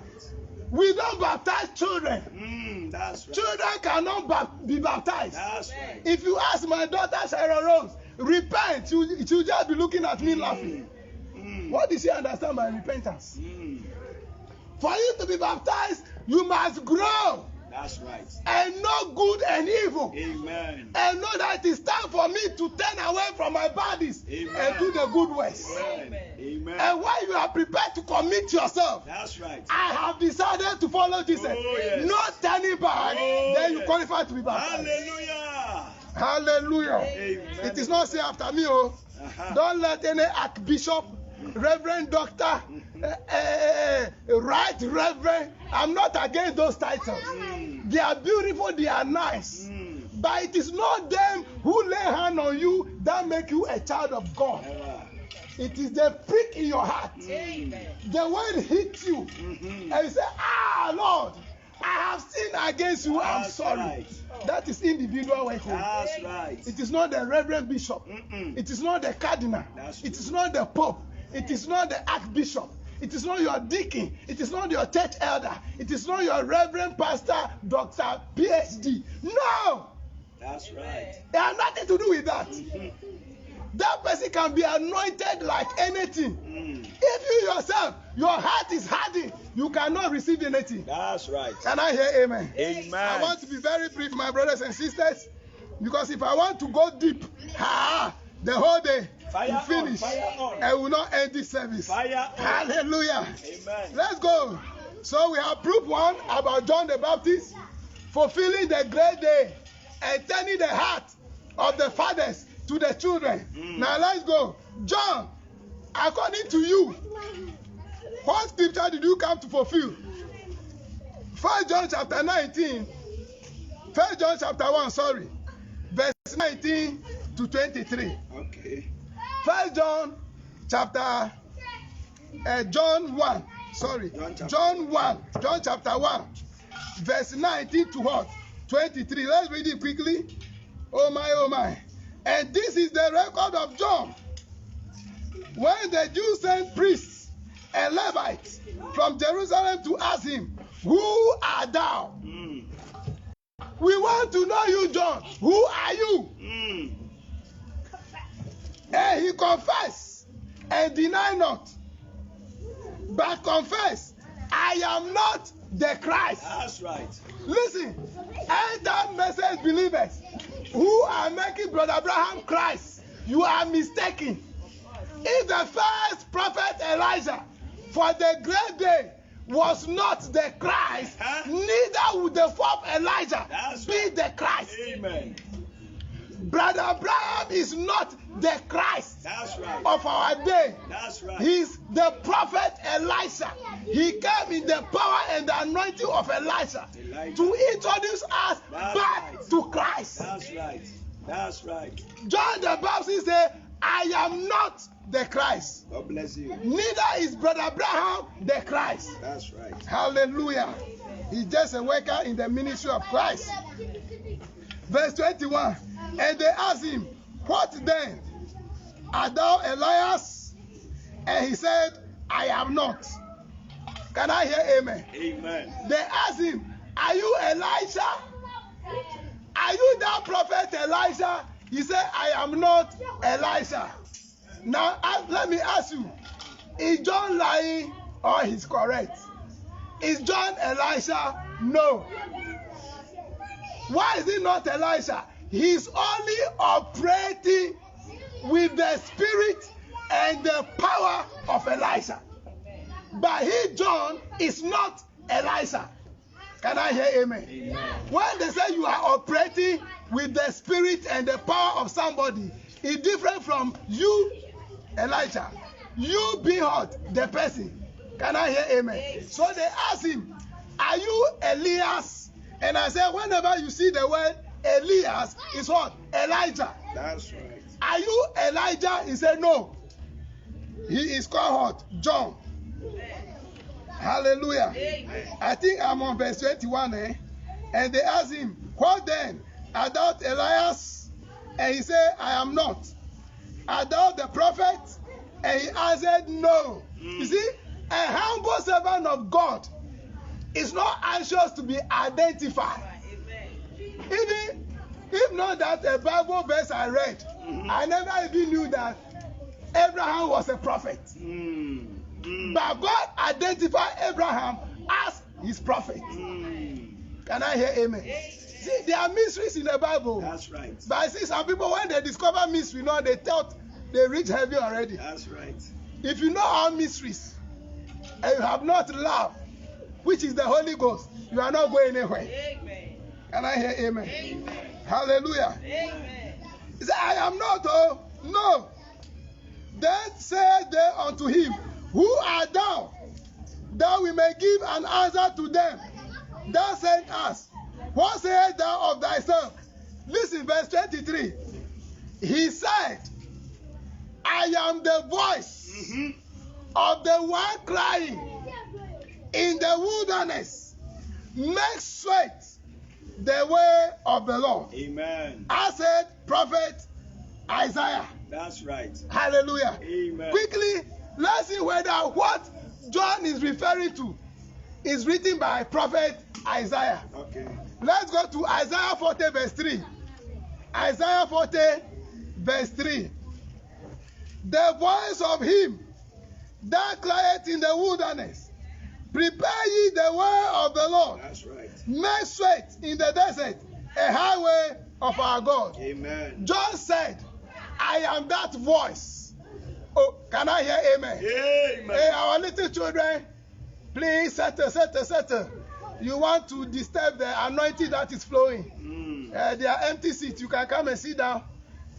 We don't baptize children. That's right. Children cannot be baptized. That's right. If you ask my daughter Sharon Rose, repent, she'll just be looking at me laughing. What does she understand by repentance? For you to be baptized, you must grow. That's right. And know good and evil. Amen. And know that it is time for me to turn away from my bodies and do the good works. Amen. Amen. And when you are prepared to commit yourself, that's right. I have decided to follow Jesus. Yes. Not turning back, then you qualify to be baptized. Hallelujah. Hallelujah. Amen. It is not say after me, Don't let any archbishop, reverend doctor, right reverend. I'm not against those titles. They are beautiful, they are nice. But it is not them who lay hand on you that make you a child of God. It is the prick in your heart. The word hits you. And you say, Lord, I have sinned against you. I'm sorry. Right. That is individual way. That's right. It is not the reverend bishop. It is not the cardinal. It is not the pope. It is not the archbishop. It is not your deacon. It is not your church elder. It is not your reverend pastor, doctor, PhD. No. That's right. It has nothing to do with that. That person can be anointed like anything. If you yourself, your heart is hardened, you cannot receive anything. That's right. Can I hear amen? Amen. I want to be very brief, my brothers and sisters, because if I want to go deep, the whole day will finish. I will not end this service. Hallelujah. Amen. Let's go. So we have proof one about John the Baptist fulfilling the great day and turning the heart of the fathers to the children. Now let's go. John, according to you, what scripture did you come to fulfill? 1 John chapter 19. 1 John chapter 1, verse 19 to 23. Okay. 1 John chapter John 1. John chapter 1, verse 19 to what? 23. Let's read it quickly. Oh my. And this is the record of John. When the Jews sent priests and Levites from Jerusalem to ask him, who art thou? We want to know you, John. Who are you? And he confessed and denied not, but confessed, I am not the Christ. That's right. Listen, and that message, believers who are making Brother Abraham Christ, you are mistaken. If the first prophet Elijah for the great day was not the Christ, neither would the fourth Elijah be the Christ. Amen. Brother Abraham is not the Christ of our day. That's right. He's the prophet Elisha. He came in the power and the anointing of Elisha to introduce us back to Christ. That's right. That's right. John the Baptist said, I am not the Christ. God bless you. Neither is Brother Abraham the Christ. That's right. Hallelujah. He's just a worker in the ministry of Christ. Verse 21. And they asked him, what then? Art thou Elias? And he said, I am not. Can I hear amen? Amen. They asked him, are you Elisha? Are you that prophet Elisha? He said, I am not Elisha. Now, let me ask you, is John lying or he's correct? Is John Elisha? No. Why is it not Elisha? He's only operating with the spirit and the power of Elisha. But he, John, is not Elisha. Can I hear amen? Amen? When they say you are operating with the spirit and the power of somebody, it's different from you, Elijah. You being hot, the person. Can I hear amen? So they asked him, are you Elias? And I said, whenever you see the word Elias, it's what? Elijah. That's right. Are you Elijah? He said, no. He is called what? John. Hallelujah. I think I'm on verse 21. And they asked him, what then? Art thou Elias? And he said, I am not. Art thou the prophet? And he answered, no. You see, a humble servant of God is not anxious to be identified. Even if not that a Bible verse I read, I never even knew that Abraham was a prophet. But God identified Abraham as his prophet. Can I hear amen? See, there are mysteries in the Bible. That's right. But I see some people, when they discover mystery, they thought they reach heaven already. That's right. If you know all mysteries and you have not love, which is the Holy Ghost, you are not going anywhere. Amen. Can I hear amen? Amen. Hallelujah. Amen. He said, I am not, oh, no. Then said they unto him, who art thou, that we may give an answer to them that sent us? What sayest thou of thyself? Listen, verse 23. He said, I am the voice of the one crying in the wilderness, make straight the way of the Lord. Amen. I said, prophet Isaiah. That's right. Hallelujah. Amen. Quickly, let's see whether what John is referring to is written by prophet Isaiah. Okay. Let's go to Isaiah 40 verse 3. Isaiah 40 verse 3. The voice of him that crieth in the wilderness, prepare ye the way of the Lord. That's right. Make straight in the desert a highway of our God. Amen. John said, I am that voice. Oh, can I hear amen? Amen. Hey, our little children, please settle. You want to disturb the anointing that is flowing. There are empty seats. You can come and sit down.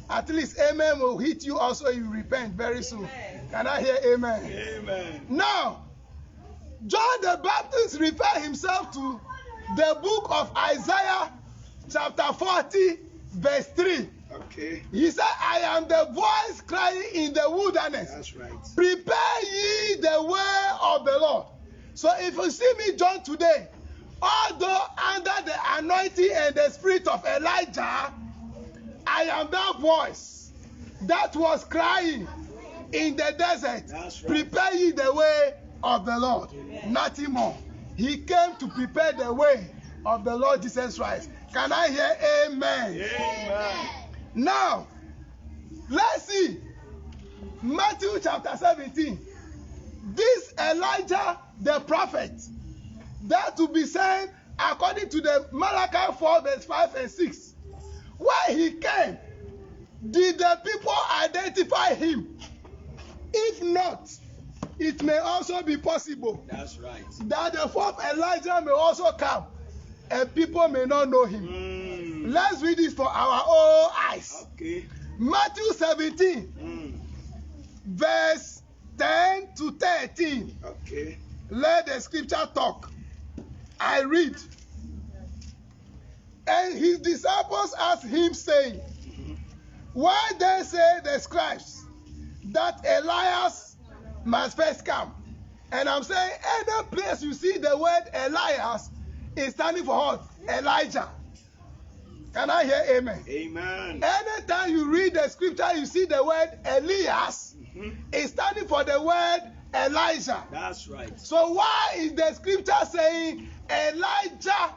At least amen will hit you also if you repent very soon. Can I hear amen? Amen. Now, John the Baptist referred himself to the book of Isaiah chapter 40 verse 3. Okay. He said, I am the voice crying in the wilderness. That's right. Prepare ye the way of the Lord. So if you see me, John, today, although under the anointing and the spirit of Elijah, I am that voice that was crying in the desert. That's right. Prepare ye the way of the Lord. Amen. Nothing more. He came to prepare the way of the Lord Jesus Christ. Can I hear amen? Amen. Now, let's see. Matthew chapter 17. This Elijah the prophet that to be sent according to the Malachi 4 verse 5 and 6. When he came, did the people identify him? If not, it may also be possible. That's right. That the fourth Elijah may also come and people may not know him. Let's read this for our own eyes. Okay. Matthew 17 verse 10 to 13. Okay. Let the scripture talk. I read. And his disciples asked him, saying, why then say the scribes that Elias must first come? And I'm saying, any place you see the word Elias is standing for what? Elijah. Can I hear amen? Amen. Anytime you read the scripture, you see the word Elias, it's standing for the word Elijah. That's right. So why is the scripture saying Elijah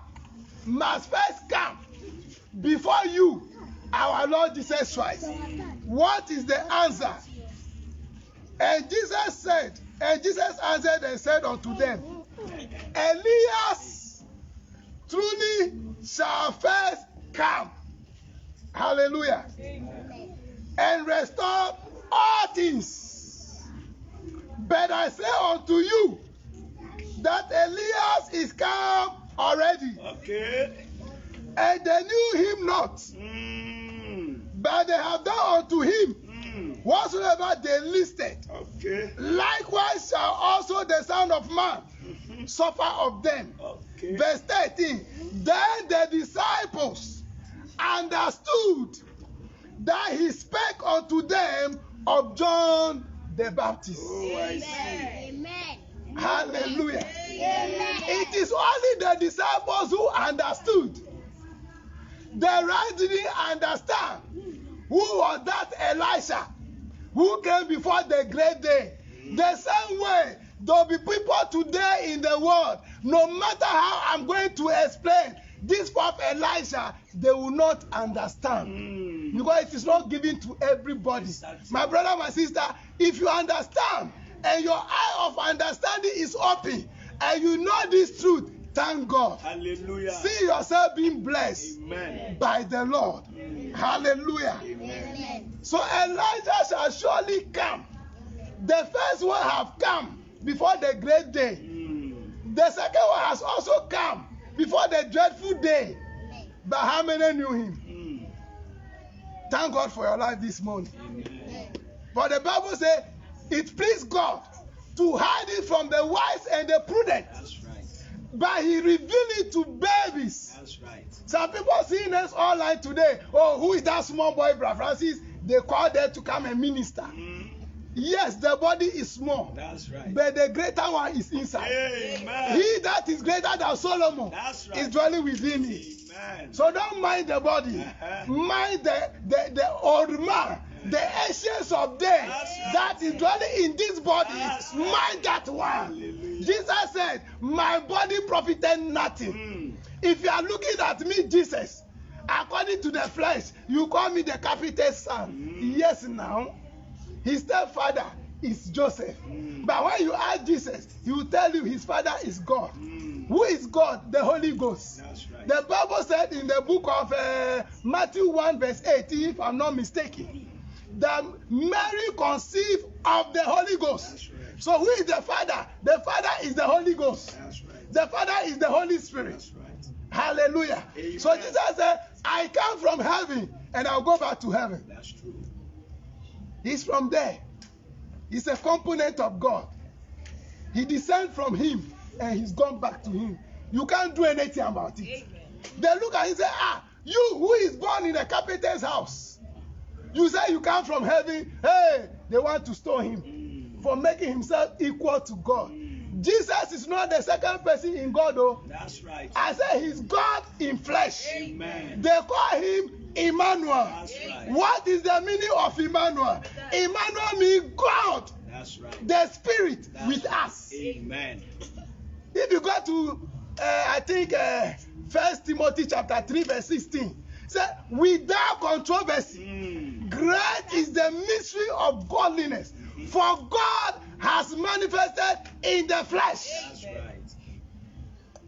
must first come before you, our Lord Jesus Christ? What is the answer? And Jesus answered and said unto them, Elias truly shall first come. Hallelujah. And restore all things. But I say unto you that Elias is come already. Okay. And they knew him not. But they have done unto him whatsoever they listed. Okay. Likewise shall also the Son of Man suffer of them. Okay. Verse 13. Then the disciples understood that he spake unto them of John the Baptist. Oh, I see. Amen. Hallelujah. Amen. It is only the disciples who understood. The rest didn't understand who was that Elisha who came before the great day. The same way, there will be people today in the world, no matter how I'm going to explain this prophet Elisha, they will not understand. Because it is not given to everybody. My brother, my sister, if you understand and your eye of understanding is open and you know this truth, thank God. Hallelujah. See yourself being blessed Amen. by the Lord. Hallelujah. Amen. So Elijah shall surely come. The first one have come before the great day. The second one has also come before the dreadful day. But how many knew him? Thank God for your life this morning. For the Bible says, it pleased God to hide it from the wise and the prudent. That's right. But he revealed it to babies. That's right. Some people seeing us online today. Oh, who is that small boy, Brother Francis? They call them to come and minister. Yes, the body is small. That's right. But the greater one is inside. Amen. He that is greater than Solomon That's right. is dwelling within me. Amen. So don't mind the body. Mind the old man, the essence of them that is dwelling in this body. That's right. Mind that one. Hallelujah. Jesus said, my body profited nothing. If you are looking at me, Jesus, according to the flesh, you call me the capital son. Yes, now. His stepfather is Joseph. But when you ask Jesus, he will tell you his father is God. Who is God? The Holy Ghost. That's right. The Bible said in the book of Matthew 1 verse 18, if I'm not mistaken, that Mary conceived of the Holy Ghost. That's right. So who is the Father? The Father is the Holy Ghost. That's right. The Father is the Holy Spirit. That's right. Hallelujah. Amen. So Jesus said, I come from heaven and I'll go back to heaven. That's true. He's from there. He's a component of God. He descended from him and he's gone back to him. You can't do anything about it. Amen. They look at him and say, you who is born in a carpenter's house. You say you come from heaven. Hey, they want to stone him for making himself equal to God. Jesus is not the second person in God, though. That's right. I say he's God in flesh. Amen. They call him Emmanuel. That's right. What is the meaning of Emmanuel? Emmanuel means God, That's right. the Spirit That's with right. us. Amen. If you go to, I think, 1 Timothy chapter 3 verse 16, say, without controversy, great is the mystery of godliness, for God has manifested in the flesh. That's right.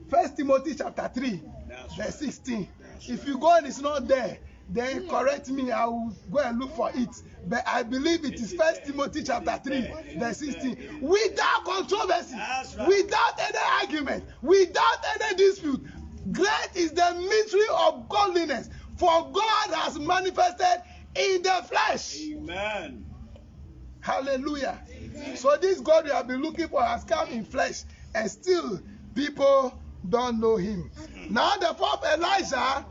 1 Timothy chapter 3 That's verse right. 16. That's If you go and it's not there, then correct me, I will go and look for it. But I believe it is 1 Timothy chapter 3 verse 16. Without controversy, That's right. without any argument, without any dispute, great is the mystery of godliness, for God has manifested in the flesh. Amen. Hallelujah. So this God you have been looking for has come in flesh, and still people don't know him. Now the prophet Elijah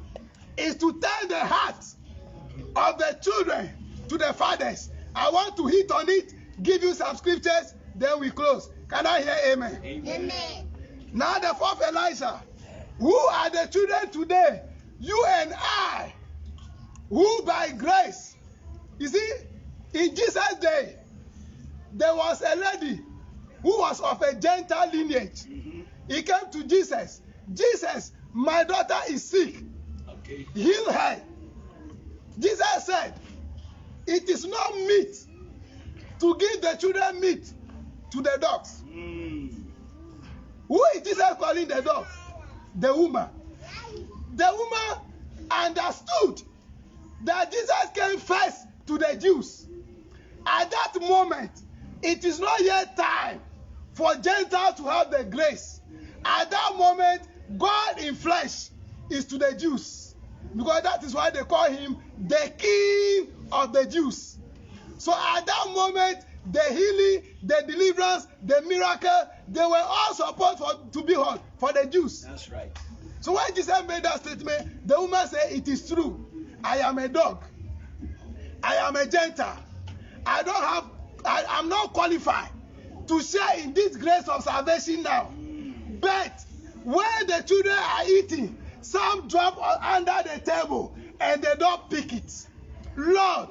is to turn the hearts of the children to the fathers. I want to hit on it, give you some scriptures, then we close. Can I hear amen? Amen. Now the prophet Elijah, who are the children today? You and I, who by grace, you see, in Jesus' day, there was a lady who was of a Gentile lineage. He came to Jesus. Jesus, my daughter is sick. Okay. Heal her. Jesus said, it is not meat to give the children meat to the dogs. Who is Jesus calling the dog? The woman. the woman understood that Jesus came first to the Jews. At that moment, it is not yet time for Gentiles to have the grace. At that moment, God in flesh is to the Jews. Because that is why they call him the King of the Jews. So at that moment, the healing, the deliverance, the miracle, they were all supposed to be for the Jews. That's right. So when Jesus made that statement, the woman said, it is true. I am a dog. I am a Gentile. I'm not qualified to share in this grace of salvation now. But when the children are eating, some drop under the table and they don't pick it. Lord,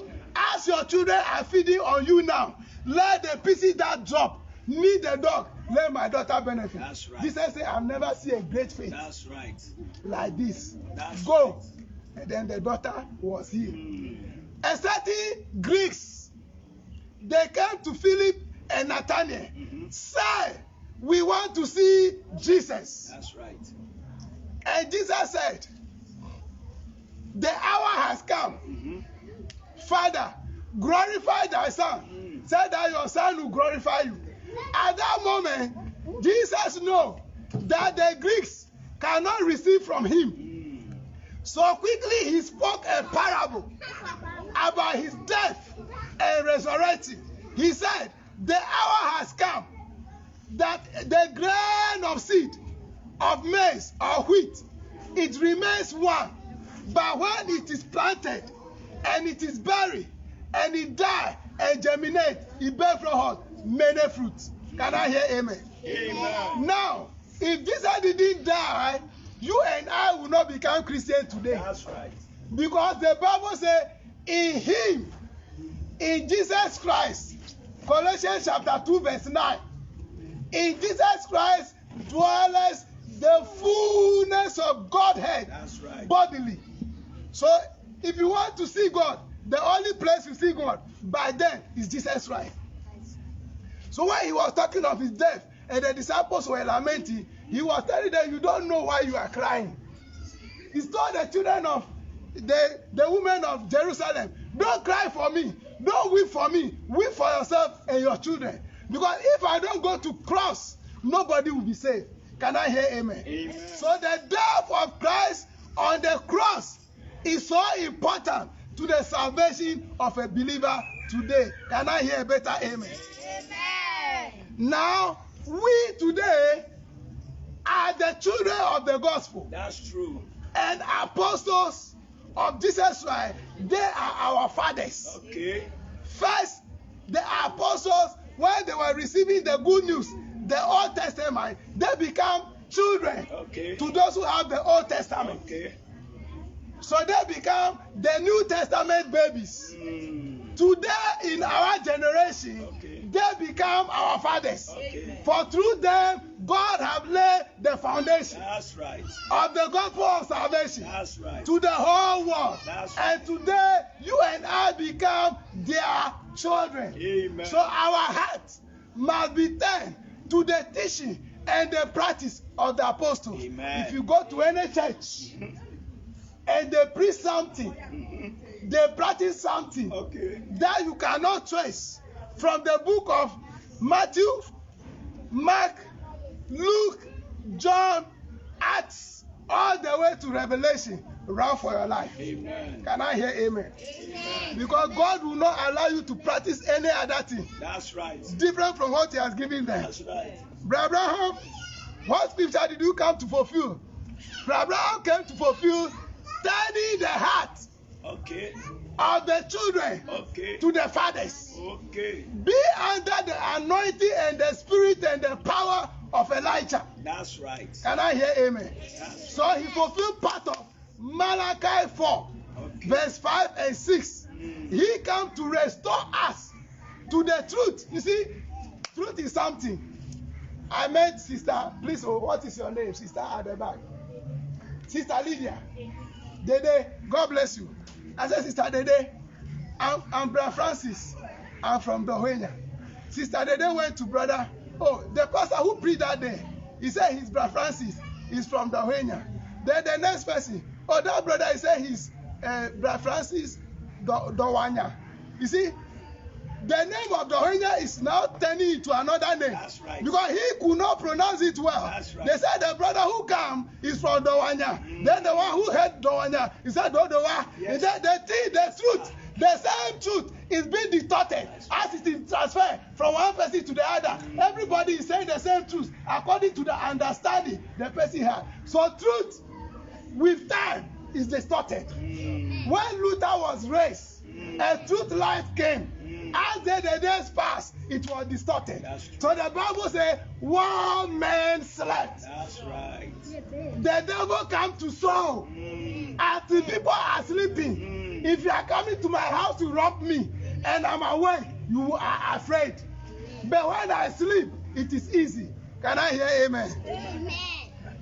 as your children are feeding on you now, let the pieces that drop meet the dog. Let my daughter benefit. That's right. Jesus said, I've never seen a great faith. That's right. Like this. That's Go. Right. And then the daughter was healed. A certain Greeks, they came to Philip and Nathanael. Say, we want to see Jesus. That's right. And Jesus said, the hour has come. Father, glorify thy son. Say that your son will glorify you. At that moment, Jesus knew that the Greeks cannot receive from him. So quickly he spoke a parable about his death and resurrecting. He said, the hour has come that the grain of seed of maize or wheat, it remains one. But when it is planted and it is buried and it die and germinate, it bear forth many fruits. Can I hear amen? Amen. Now, if Jesus didn't die, you and I will not become Christians today. That's right. Because the Bible says, in him, in Jesus Christ, Colossians chapter 2 verse 9, in Jesus Christ dwelleth the fullness of Godhead. That's right. Bodily. So if you want to see God, the only place you see God by then is Jesus Christ. So when he was talking of his death and the disciples were lamenting, he was telling them, you don't know why you are crying. He told the children of the women of Jerusalem, don't cry for me, don't weep for me, weep for yourself and your children. Because if I don't go to cross, nobody will be saved. Can I hear amen? Amen. So the death of Christ on the cross is so important to the salvation of a believer today. Can I hear a better amen? Amen. Now, we today are the children of the gospel. That's true. And apostles of Jesus Christ, they are our fathers. Okay. First, the apostles, when they were receiving the good news, the Old Testament, they become children Okay. to those who have the Old Testament. Okay. So they become the New Testament babies. Today, in our generation, Okay. they become our fathers. Okay. For through them, God have laid the foundation That's right. of the gospel of salvation That's right. to the whole world. That's And today, you and I become their children. Amen. So our hearts must be turned to the teaching and the practice of the apostles. Amen. If you go to any church and they preach something, they practice something Okay. that you cannot trace from the book of Matthew, Mark, Luke, John, Acts, all the way to Revelation, run for your life. Amen. Can I hear amen? Amen. Because God will not allow you to practice any other thing That's right. different from what He has given them. That's right. Brother Abraham, what scripture did you come to fulfill? Brother Abraham came to fulfill turning the heart Okay. of the children Okay. to the fathers. Okay. Be under the anointing and the spirit and the power of Elijah. That's right. Can I hear amen? That's So he fulfilled part of Malachi 4, okay. verse 5 and 6. He came to restore us to the truth. You see, truth is something. I met sister, please, what is your name? Sister at the back. Sister Lydia. Dede, God bless you. I said, Sister Dede, I'm Brother Francis. I'm from Dohenya. Sister Dede went to brother. Oh, the pastor who preached that day, he said his Brother Francis is from Dohenya. Then the next person, oh, that brother is saying he's Brother Francis Dowanya. You see, the name of Dowanya is now turning into another name. That's right. Because he could not pronounce it well. That's right. They said the brother who came is from Dowanya. Then the one who heard Dowanya, he said Dodowa. Yes. The truth, the same truth is being distorted as it is transferred from one person to the other. Everybody is saying the same truth according to the understanding the person had. So truth with time is distorted. When Luther was raised, a truth light came. As the days passed, it was distorted. So the Bible says, one man slept. That's right. The devil came to Saul. As the people are sleeping, if you are coming to my house to rob me and I'm awake, you are afraid. But when I sleep, it is easy. Can I hear amen? Amen.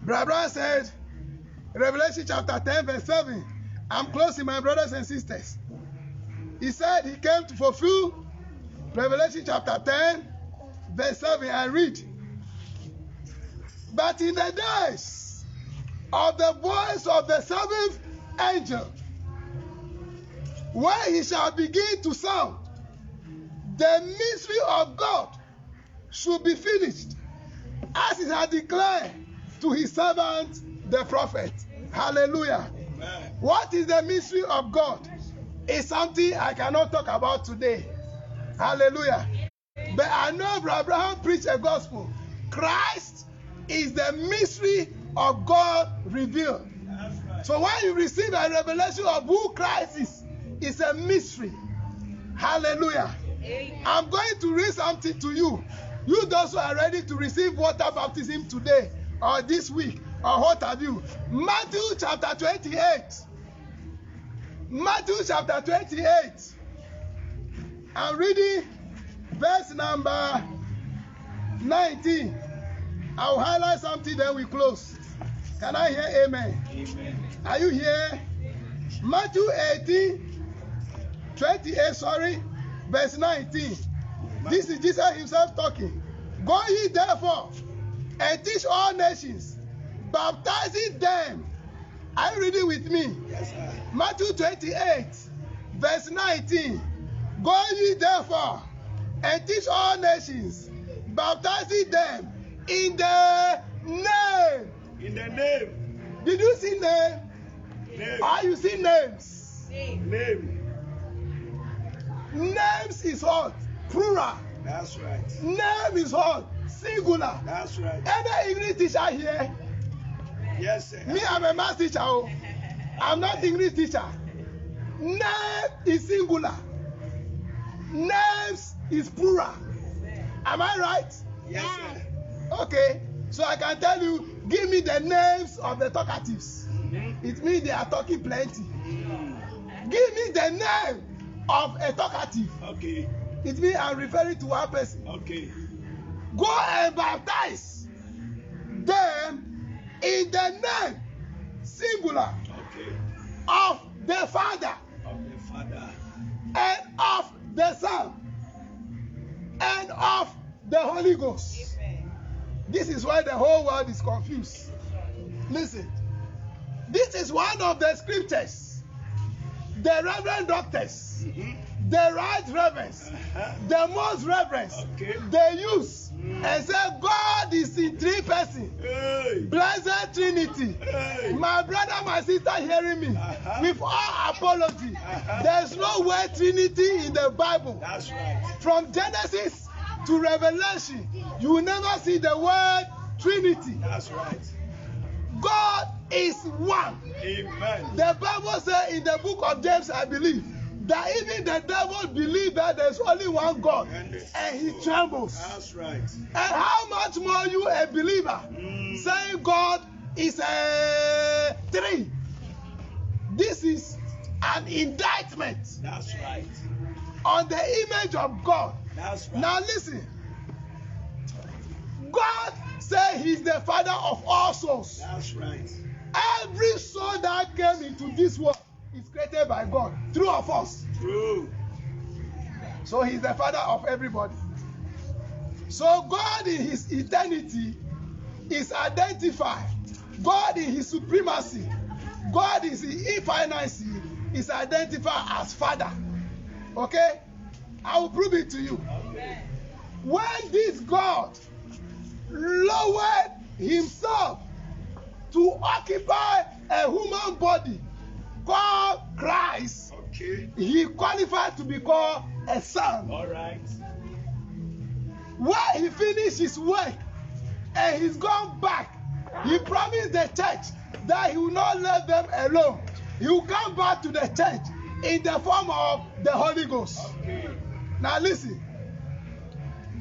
Brother said, Revelation chapter 10, verse 7. I'm closing, my brothers and sisters. He said he came to fulfill Revelation chapter 10, verse 7. I read. But in the days of the voice of the seventh angel, when he shall begin to sound, the mystery of God should be finished, as it had declared to his servant the prophet. Hallelujah. Amen. What is the mystery of God? It's something I cannot talk about today. Hallelujah. But I know Brother Abraham preached a gospel. Christ is the mystery of God revealed. That's right. So when you receive a revelation of who Christ is, it's a mystery. Hallelujah. I'm going to read something to you. You those who are ready to receive water baptism today or this week or what have you. Matthew chapter 28. Matthew chapter 28. I'm reading verse number 19. I'll highlight something, then we close. Can I hear amen? Amen. Are you here? Matthew 28, verse 19. This is Jesus himself talking. Go ye therefore and teach all nations, baptizing them. Are you reading with me? Yes, sir. Matthew 28, verse 19. Go ye therefore and teach all nations, baptizing them in the name. In the name. Did you see name? Name. Or you see names? Name. Names is what? Plural. That's right. Name is what? Singular. That's right. Any English teacher here? Yes, sir. Me, I'm a math teacher. Oh. I'm not English teacher. Name is singular. Names is plural. Am I right? Yes, sir. Okay. So I can tell you, give me the names of the talkatives. It means they are talking plenty. Give me the name of a talkative. Okay. It means I'm referring to one person. Okay. Go and baptize them in the name, singular, Okay. of the Father Of the Father. and of the Son and of the Holy Ghost. This is why the whole world is confused. Listen, this is one of the scriptures the Reverend Doctors, the Right Reverends, the Most Reverends, Okay. they use and say God is in three persons. Hey. Blessed Trinity. Hey. My brother, my sister hearing me, with all apology, there's no word Trinity in the Bible. That's right. From Genesis to Revelation, you will never see the word Trinity. That's right. God is one. Amen. The Bible says in the book of James, I believe, that even the devil believes that there's only one God and he trembles. That's right. And how much more you a believer saying God is a three? This is an indictment That's right. on the image of God. That's right. Now listen. God said he's the father of all souls. That's right. Every soul that came into this world is created by God, through of us. True. So he's the father of everybody. So God in his eternity is identified God in his supremacy, God is in infinity, is identified as Father. Okay? I will prove it to you. When this God lowered himself to occupy a human body called Christ, he qualified to be called a son. All right. When he finished his work and he's gone back, he promised the church that he will not let them alone. He will come back to the church in the form of the Holy Ghost. Okay. Now listen.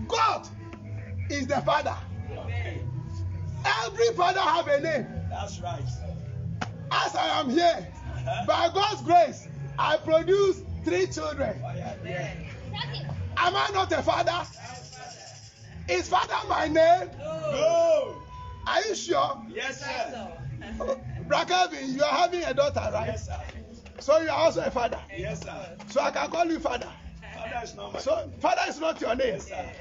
God is the Father. Okay. Every father have a name. That's right. As I am here, by God's grace, I produce 3 children. Am I not a father? Is father my name? No. Are you sure? Yes, sir. Brakavin, you are having a daughter, right? Yes, sir. So you are also a father. Yes, sir. So I can call you father. Father is not my So father is not your name. Yes, sir.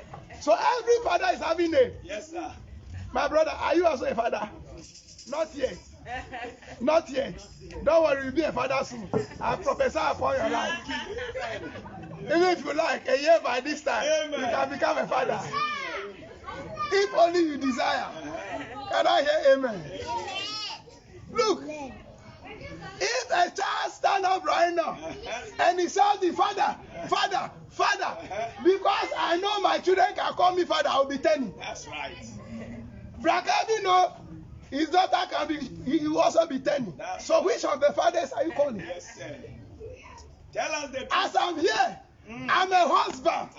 So every father is having name. Yes, sir. My brother, are you also a father? Not yet. Not yet. Don't worry, you'll be a father soon. I prophesy upon your life. Even if you like, a year by this time, Amen. you can become a father. If only you desire. Can I hear amen? Look, if a child stand up right now and he shouting, Father, Father, Father, because I know my children can call me Father, I will be telling. That's right. Brakabi know his daughter can be, he will also be 10. So which of the fathers are you calling? Yes, sir. Tell us the truth. As I'm here, I'm a husband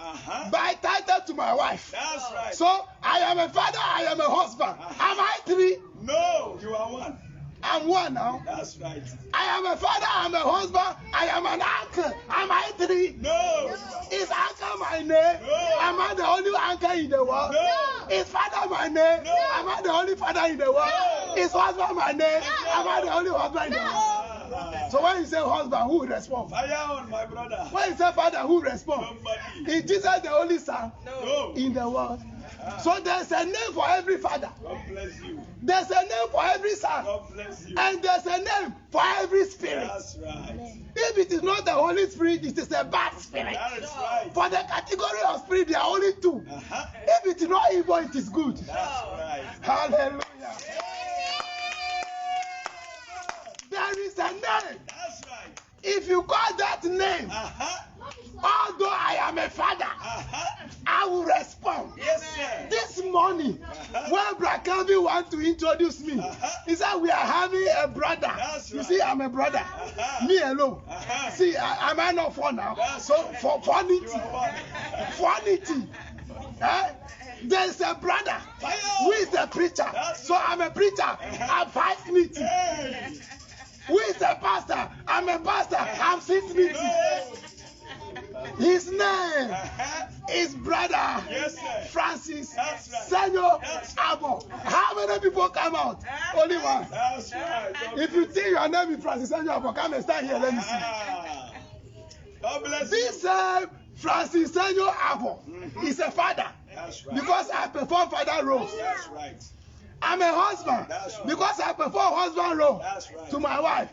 by title to my wife. That's right. So I am a father, I am a husband. Am I 3? No, you are 1. I'm 1 now. That's right. I am a father, I'm a husband, I am an uncle. Am I 3? No. Is uncle my name? No. Am I the only uncle in the world? No. Is father my name? No. Am I the only father in the world? No. Is husband my name? Am I the only husband in the world? So when you say husband, who will respond? Fire on, my brother. When you say father, who will respond? Somebody. Is Jesus the only son No. in the world? So there's a name for every father. God bless you. There's a name for every son. God bless you. And there's a name for every spirit. That's right. If it is not the Holy Spirit, it is a bad spirit. That is right. For the category of spirit, there are only 2. If it is not evil, it is good. That's right. Hallelujah. There is a name. That's right. If you call that name, although I am a father, I will respond. Yes, sir. This morning, when Brakabi want to introduce me, he said we are having a brother. That's You right. see, I'm a brother. Me alone. See, am I not 4 now? So for You funity, are 1. funity. There's a brother who is a preacher. So I'm a preacher. I'm 5 meeting. Hey. Who is a pastor? I'm a pastor. I'm 6 meeting. No. His name is brother Yes, sir. Francis That's right. Senor That's Abo. How many people come out? Only 1. That's right. God If you think your name is Francis Senor Abo, come and stand here. Let me see. Ah. God bless This you. Francis Senor Abo is a father That's right. because I perform father role. That's right. I'm a husband That's right. because I perform husband role That's right. to my wife.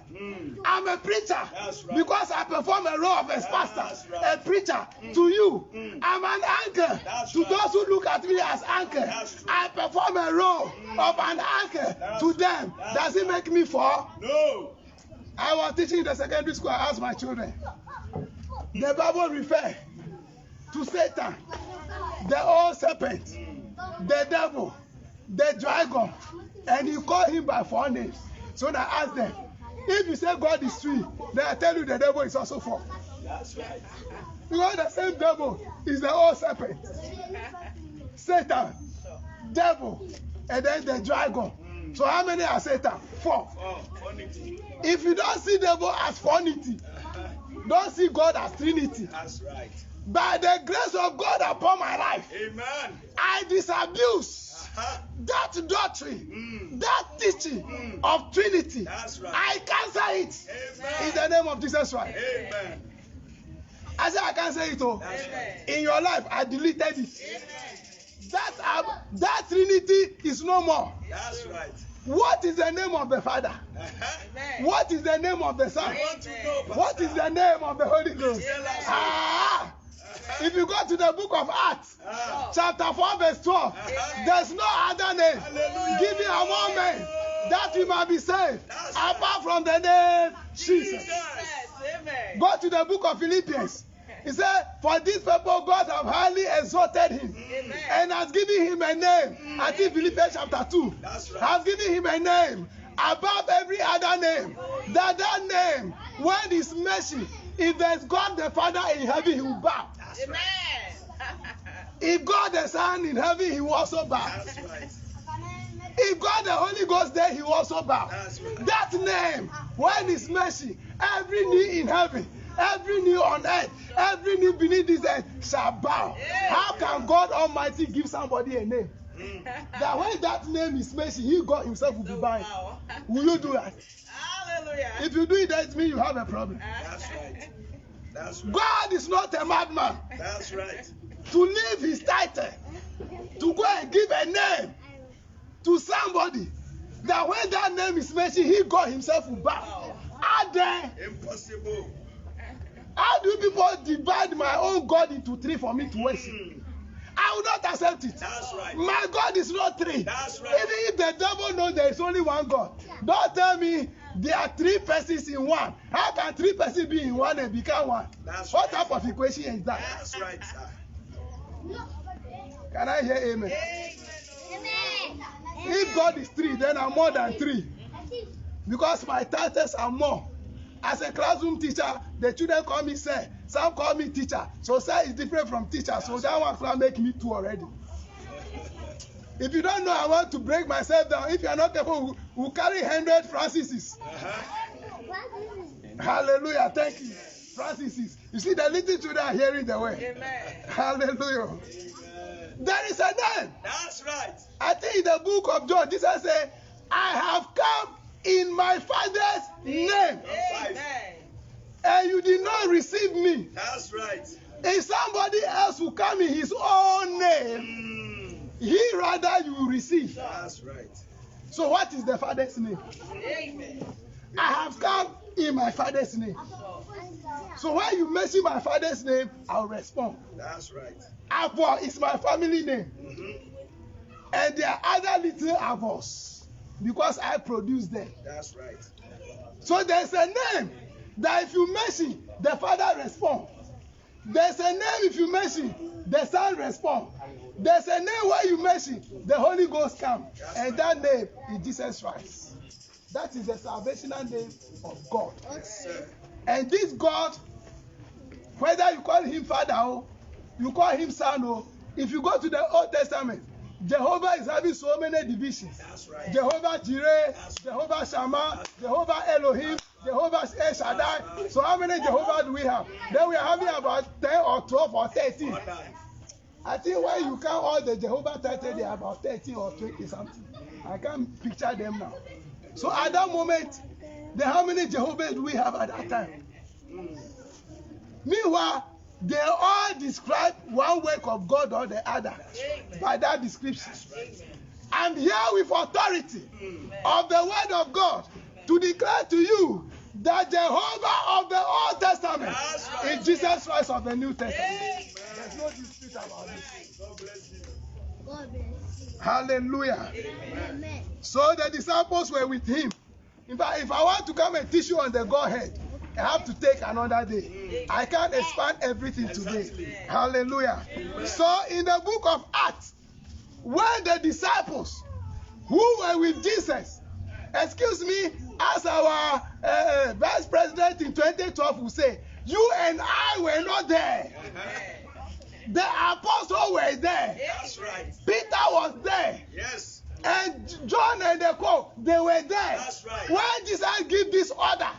I'm a preacher That's right. because I perform a role of a pastor, That's right. a preacher to you. I'm an anchor That's to right. those who look at me as anchor. That's I perform a role of an anchor to them. Does it make me fall? No. I was teaching in the secondary school. I asked my children. The Bible refers to Satan, the old serpent, the devil, the dragon, and you call him by 4 names. So I ask them, if you say God is 3, then I tell you the devil is also 4. That's right. Because the same devil is the old serpent, Satan, devil, and then the dragon. So how many are Satan? 4. Oh, funny. If you don't see devil as fornity, don't see God as Trinity. That's right. By the grace of God upon my life, Amen. I disabuse that doctrine, that teaching of Trinity. That's right. I cancel it Amen. in the name of Jesus Christ. Amen. I said I cancel it. Oh. That's right. In your life, I deleted it. That Trinity is no more. That's right. What is the name of the Father? What is the name of the Son? What is the name of the Holy Ghost? If you go to the book of Acts, chapter 4, verse 12, there's no other name given among men that we might be saved apart from the name Jesus. Go to the book of Philippians. He said, for this purpose God have highly exalted him and has given him a name. I think Philippians chapter 2 has given him a name above every other name. That name, when it's mentioned, if there's God the Father in heaven, he will bow. Amen. If God the Son in heaven, he will also bow. That's right. If God the Holy Ghost there, he will also bow. That's right. That name, when it's mentioned, every knee in heaven, every knee on earth, every knee beneath this earth shall bow. How can God Almighty give somebody a name? That when that name is mentioned, he, God himself, will be bowing. Will you do that? Hallelujah. If you do it, that means you have a problem. That's right. That's right. God is not a madman That's right. to leave his title, to go and give a name to somebody, that when that name is mentioned, he, God himself, will bow. Are there? Impossible. How do people divide my own God into three for me to worship? I will not accept it. That's right. My God is not three. That's right. Even if the devil knows there is only one God, don't tell me there are three persons in one. How can three persons be in one and become one? That's What right. type of equation is that? That's right, sir. Can I hear amen? Amen. If God is three, then I'm more than three. Because my titles are more. As a classroom teacher, the children call me sir. Some call me teacher. So sir is different from teacher. So that one can make me two already. If you don't know, I want to break myself down. If you are not careful, we'll carry 100 Francises. Hallelujah. Thank you. Francises. You see, the little children are hearing the word. Amen. Hallelujah. There is a name. That's right. I think in the book of John, Jesus said, I have come in my Father's name, Amen. and you did not receive me. That's right. If somebody else will come in his own name, he rather you will receive. That's right. So what is the Father's name? Amen. I have come in my Father's name. So when you mention my Father's name, I'll respond. That's right. Abba is my family name. And there are other little Abbas because I produce them. That's right. So there's a name that if you mention, the Father responds. There's a name if you mention, the Son responds. There's a name where you mention, the Holy Ghost comes. And that name is Jesus Christ. That is the salvational name of God. Yes, sir. And this God, whether you call him Father or you call him Son, or if you go to the Old Testament, Jehovah is having so many divisions. That's right. Jehovah Jireh, Jehovah Shammah, Jehovah Elohim, Jehovah El Shaddai. So how many Jehovah do we have? Then we are having about 10 or 12 or 13. More than. I think when you count all the Jehovah titles, they are about 13 or 20 something. I can't picture them now. So at that moment, then how many Jehovahs do we have at that time? Meanwhile, they all describe one work of God or the other by that description. I'm here with authority of the word of God to declare to you that Jehovah of the Old Testament is Jesus Christ of the New Testament. There's no dispute about this. God bless you. God bless you. Hallelujah. Amen. So the disciples were with him. In fact, if I want to come and teach you on the Godhead, I have to take another day. I can't expand everything today. Exactly. Hallelujah. So in the book of Acts, when the disciples who were with Jesus, excuse me, as our vice president in 2012 will say, you and I were not there. The apostles were there. That's right. Peter was there. Yes. And John and the co, they were there. That's right. When Jesus gave this order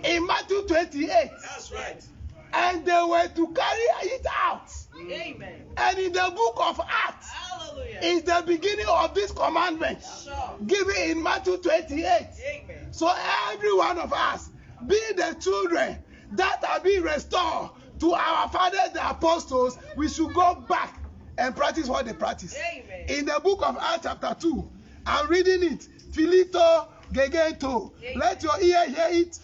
in Matthew 28, That's right. and they were to carry it out. Amen. And in the book of Acts Hallelujah. is the beginning of this commandment Sure. given in Matthew 28. Amen. So every one of us, be the children that are being restored to our fathers, the apostles, we should go back and practice what they practice. Amen. In the book of Acts chapter 2, I'm reading it Filito Gegento. Let your ear hear it.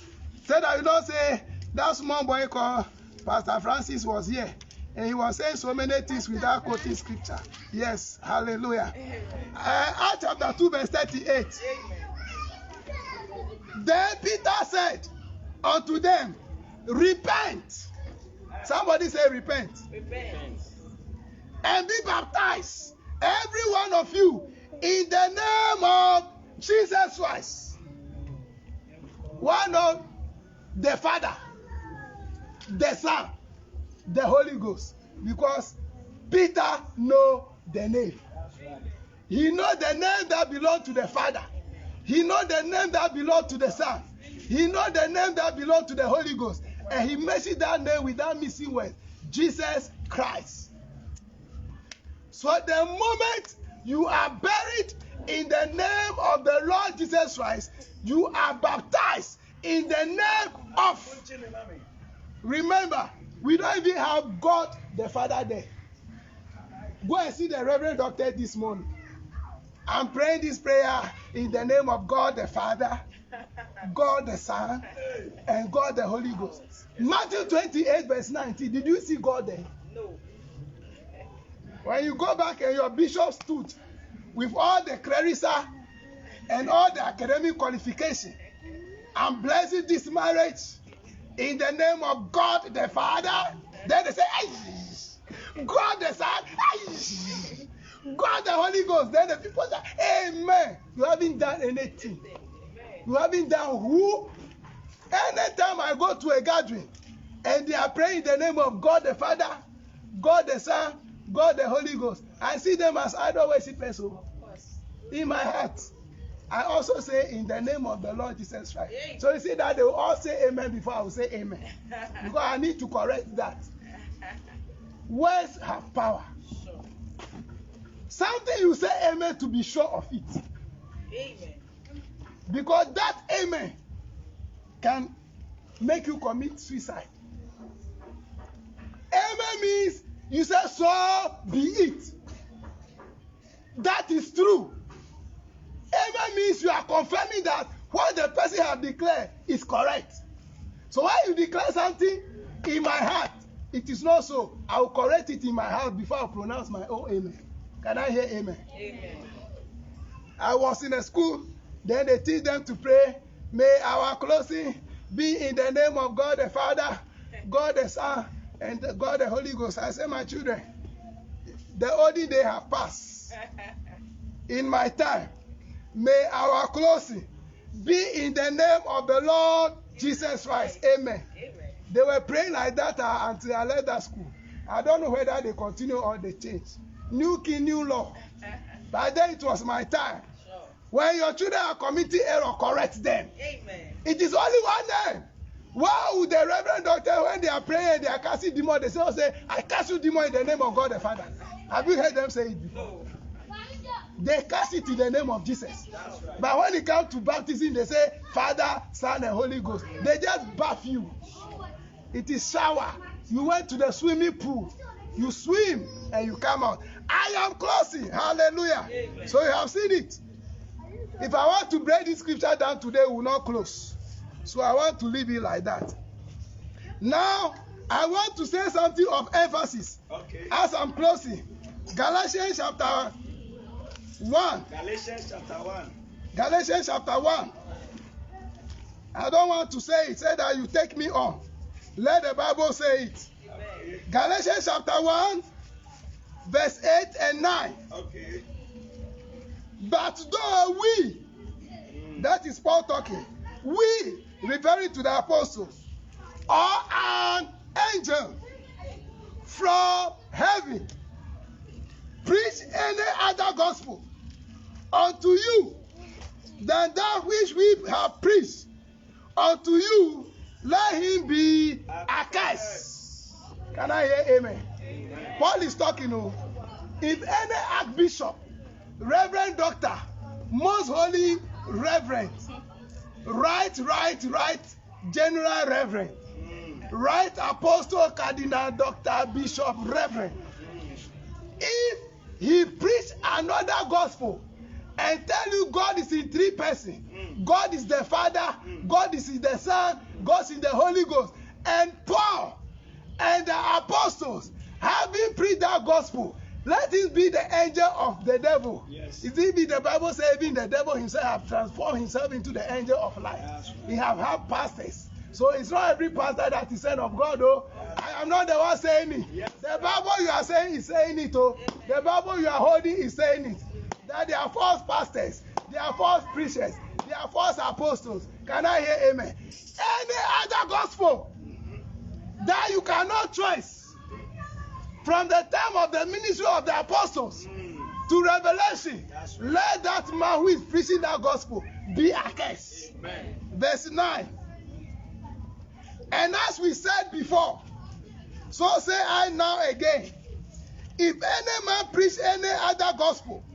So that you don't say, that small boy called Pastor Francis was here. And he was saying so many things without quoting scripture. Yes, hallelujah. Acts chapter 2 verse 38. Then Peter said unto them, repent. Somebody say repent. Repent. And be baptized, every one of you, in the name of Jesus Christ. One of the Father, the Son, the Holy Ghost. Because Peter knows the name. He knows the name that belongs to the Father. He knows the name that belongs to the Son. He knows the name that belongs to the Holy Ghost. And he mentions that name without missing words. Jesus Christ. So the moment you are buried in the name of the Lord Jesus Christ, you are baptized in the name of. Remember, we don't even have God the Father there. Go and see the Reverend Doctor this morning. I'm praying this prayer in the name of God the Father, God the Son, and God the Holy Ghost. Matthew 28 verse 19. Did you see God there? No. When you go back and your bishop stood with all the clerical and all the academic qualification, I'm blessing this marriage in the name of God the Father. Then they say, "Ay, God the Son, ay, God the Holy Ghost." Then the people say, amen. You haven't done anything. You haven't done who? Anytime I go to a gathering and they are praying in the name of God the Father, God the Son, God the Holy Ghost, I see them as idol worshippers. In my heart, I also say in the name of the Lord Jesus Christ. So you see that they will all say amen before I will say amen. Because I need to correct that. Words have power. Something you say amen to be sure of it. Amen. Because that amen can make you commit suicide. Amen means you say so be it. That is true. Amen means you are confirming that what the person has declared is correct. So when you declare something in my heart, it is not so. I will correct it in my heart before I pronounce my own amen. Can I hear amen? Amen. I was in a school, then they teach them to pray, may our closing be in the name of God the Father, God the Son, and God the Holy Ghost. I say, my children, the olden day have passed. In my time, may our closing be in the name of the Lord Jesus Christ. Amen. Amen. They were praying like that until I left that school. I don't know whether they continue or they change. New king, new law. By then it was my time. Sure. When your children are committing error, correct them. Amen. It is only one name. Why would the Reverend Doctor, when they are praying and they are casting demons, they say, I cast you demon in the name of God the Father. Have you heard them say it before? No. They cast it in the name of Jesus. But when it comes to baptism, they say Father, Son, and Holy Ghost. They just bath you. It is shower. You went to the swimming pool. You swim and you come out. I am closing. Hallelujah. Amen. So you have seen it. If I want to break this scripture down today, we will not close. So I want to leave it like that. Now, I want to say something of emphasis. Okay. As I'm closing. Galatians chapter 1. Galatians chapter 1. Galatians chapter 1. I don't want to say it. Say that you take me on. Let the Bible say it. Okay. Galatians chapter 1, verse 8 and 9. Okay. But though we, that is Paul talking, we, referring to the apostles, or an angel from heaven, preach any other gospel unto you than that which we have preached unto you, let him be accursed. Can I hear amen? Amen. Paul is talking. If any archbishop, reverend doctor, most holy reverend, right, general reverend, right apostle, cardinal, doctor, bishop, reverend, if he preach another gospel and tell you God is in three persons. God is the Father, God is in the Son, God is in the Holy Ghost. And Paul and the apostles having preached that gospel, let it be the angel of the devil. Yes. Is it be the Bible says even the devil himself have transformed himself into the angel of light. Yes. He have had pastors. So it's not every pastor that is son of God, though. I am not the one saying it. Yes. The Bible you are saying is saying it, oh. The Bible you are holding is saying it. That they are false pastors, they are false preachers, they are false apostles. Can I hear amen? Any other gospel that you cannot trace from the time of the ministry of the apostles to Revelation, let that man who is preaching that gospel be accursed. Verse 9. And as we said before, so say I now again, if any man preach any other gospel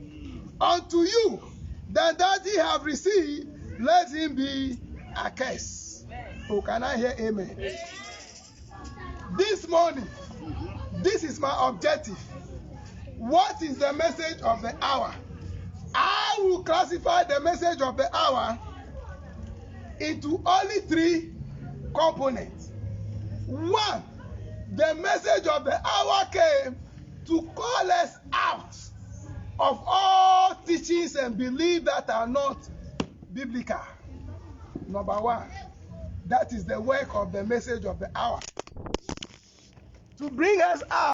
unto you than that ye have received, let him be accursed. Oh, can I hear amen? This morning, this is my objective. What is the message of the hour? I will classify the message of the hour into only three components. One, the message of the hour came to call us out of all teachings and beliefs that are not biblical. Number one, that is the work of the message of the hour. To bring us out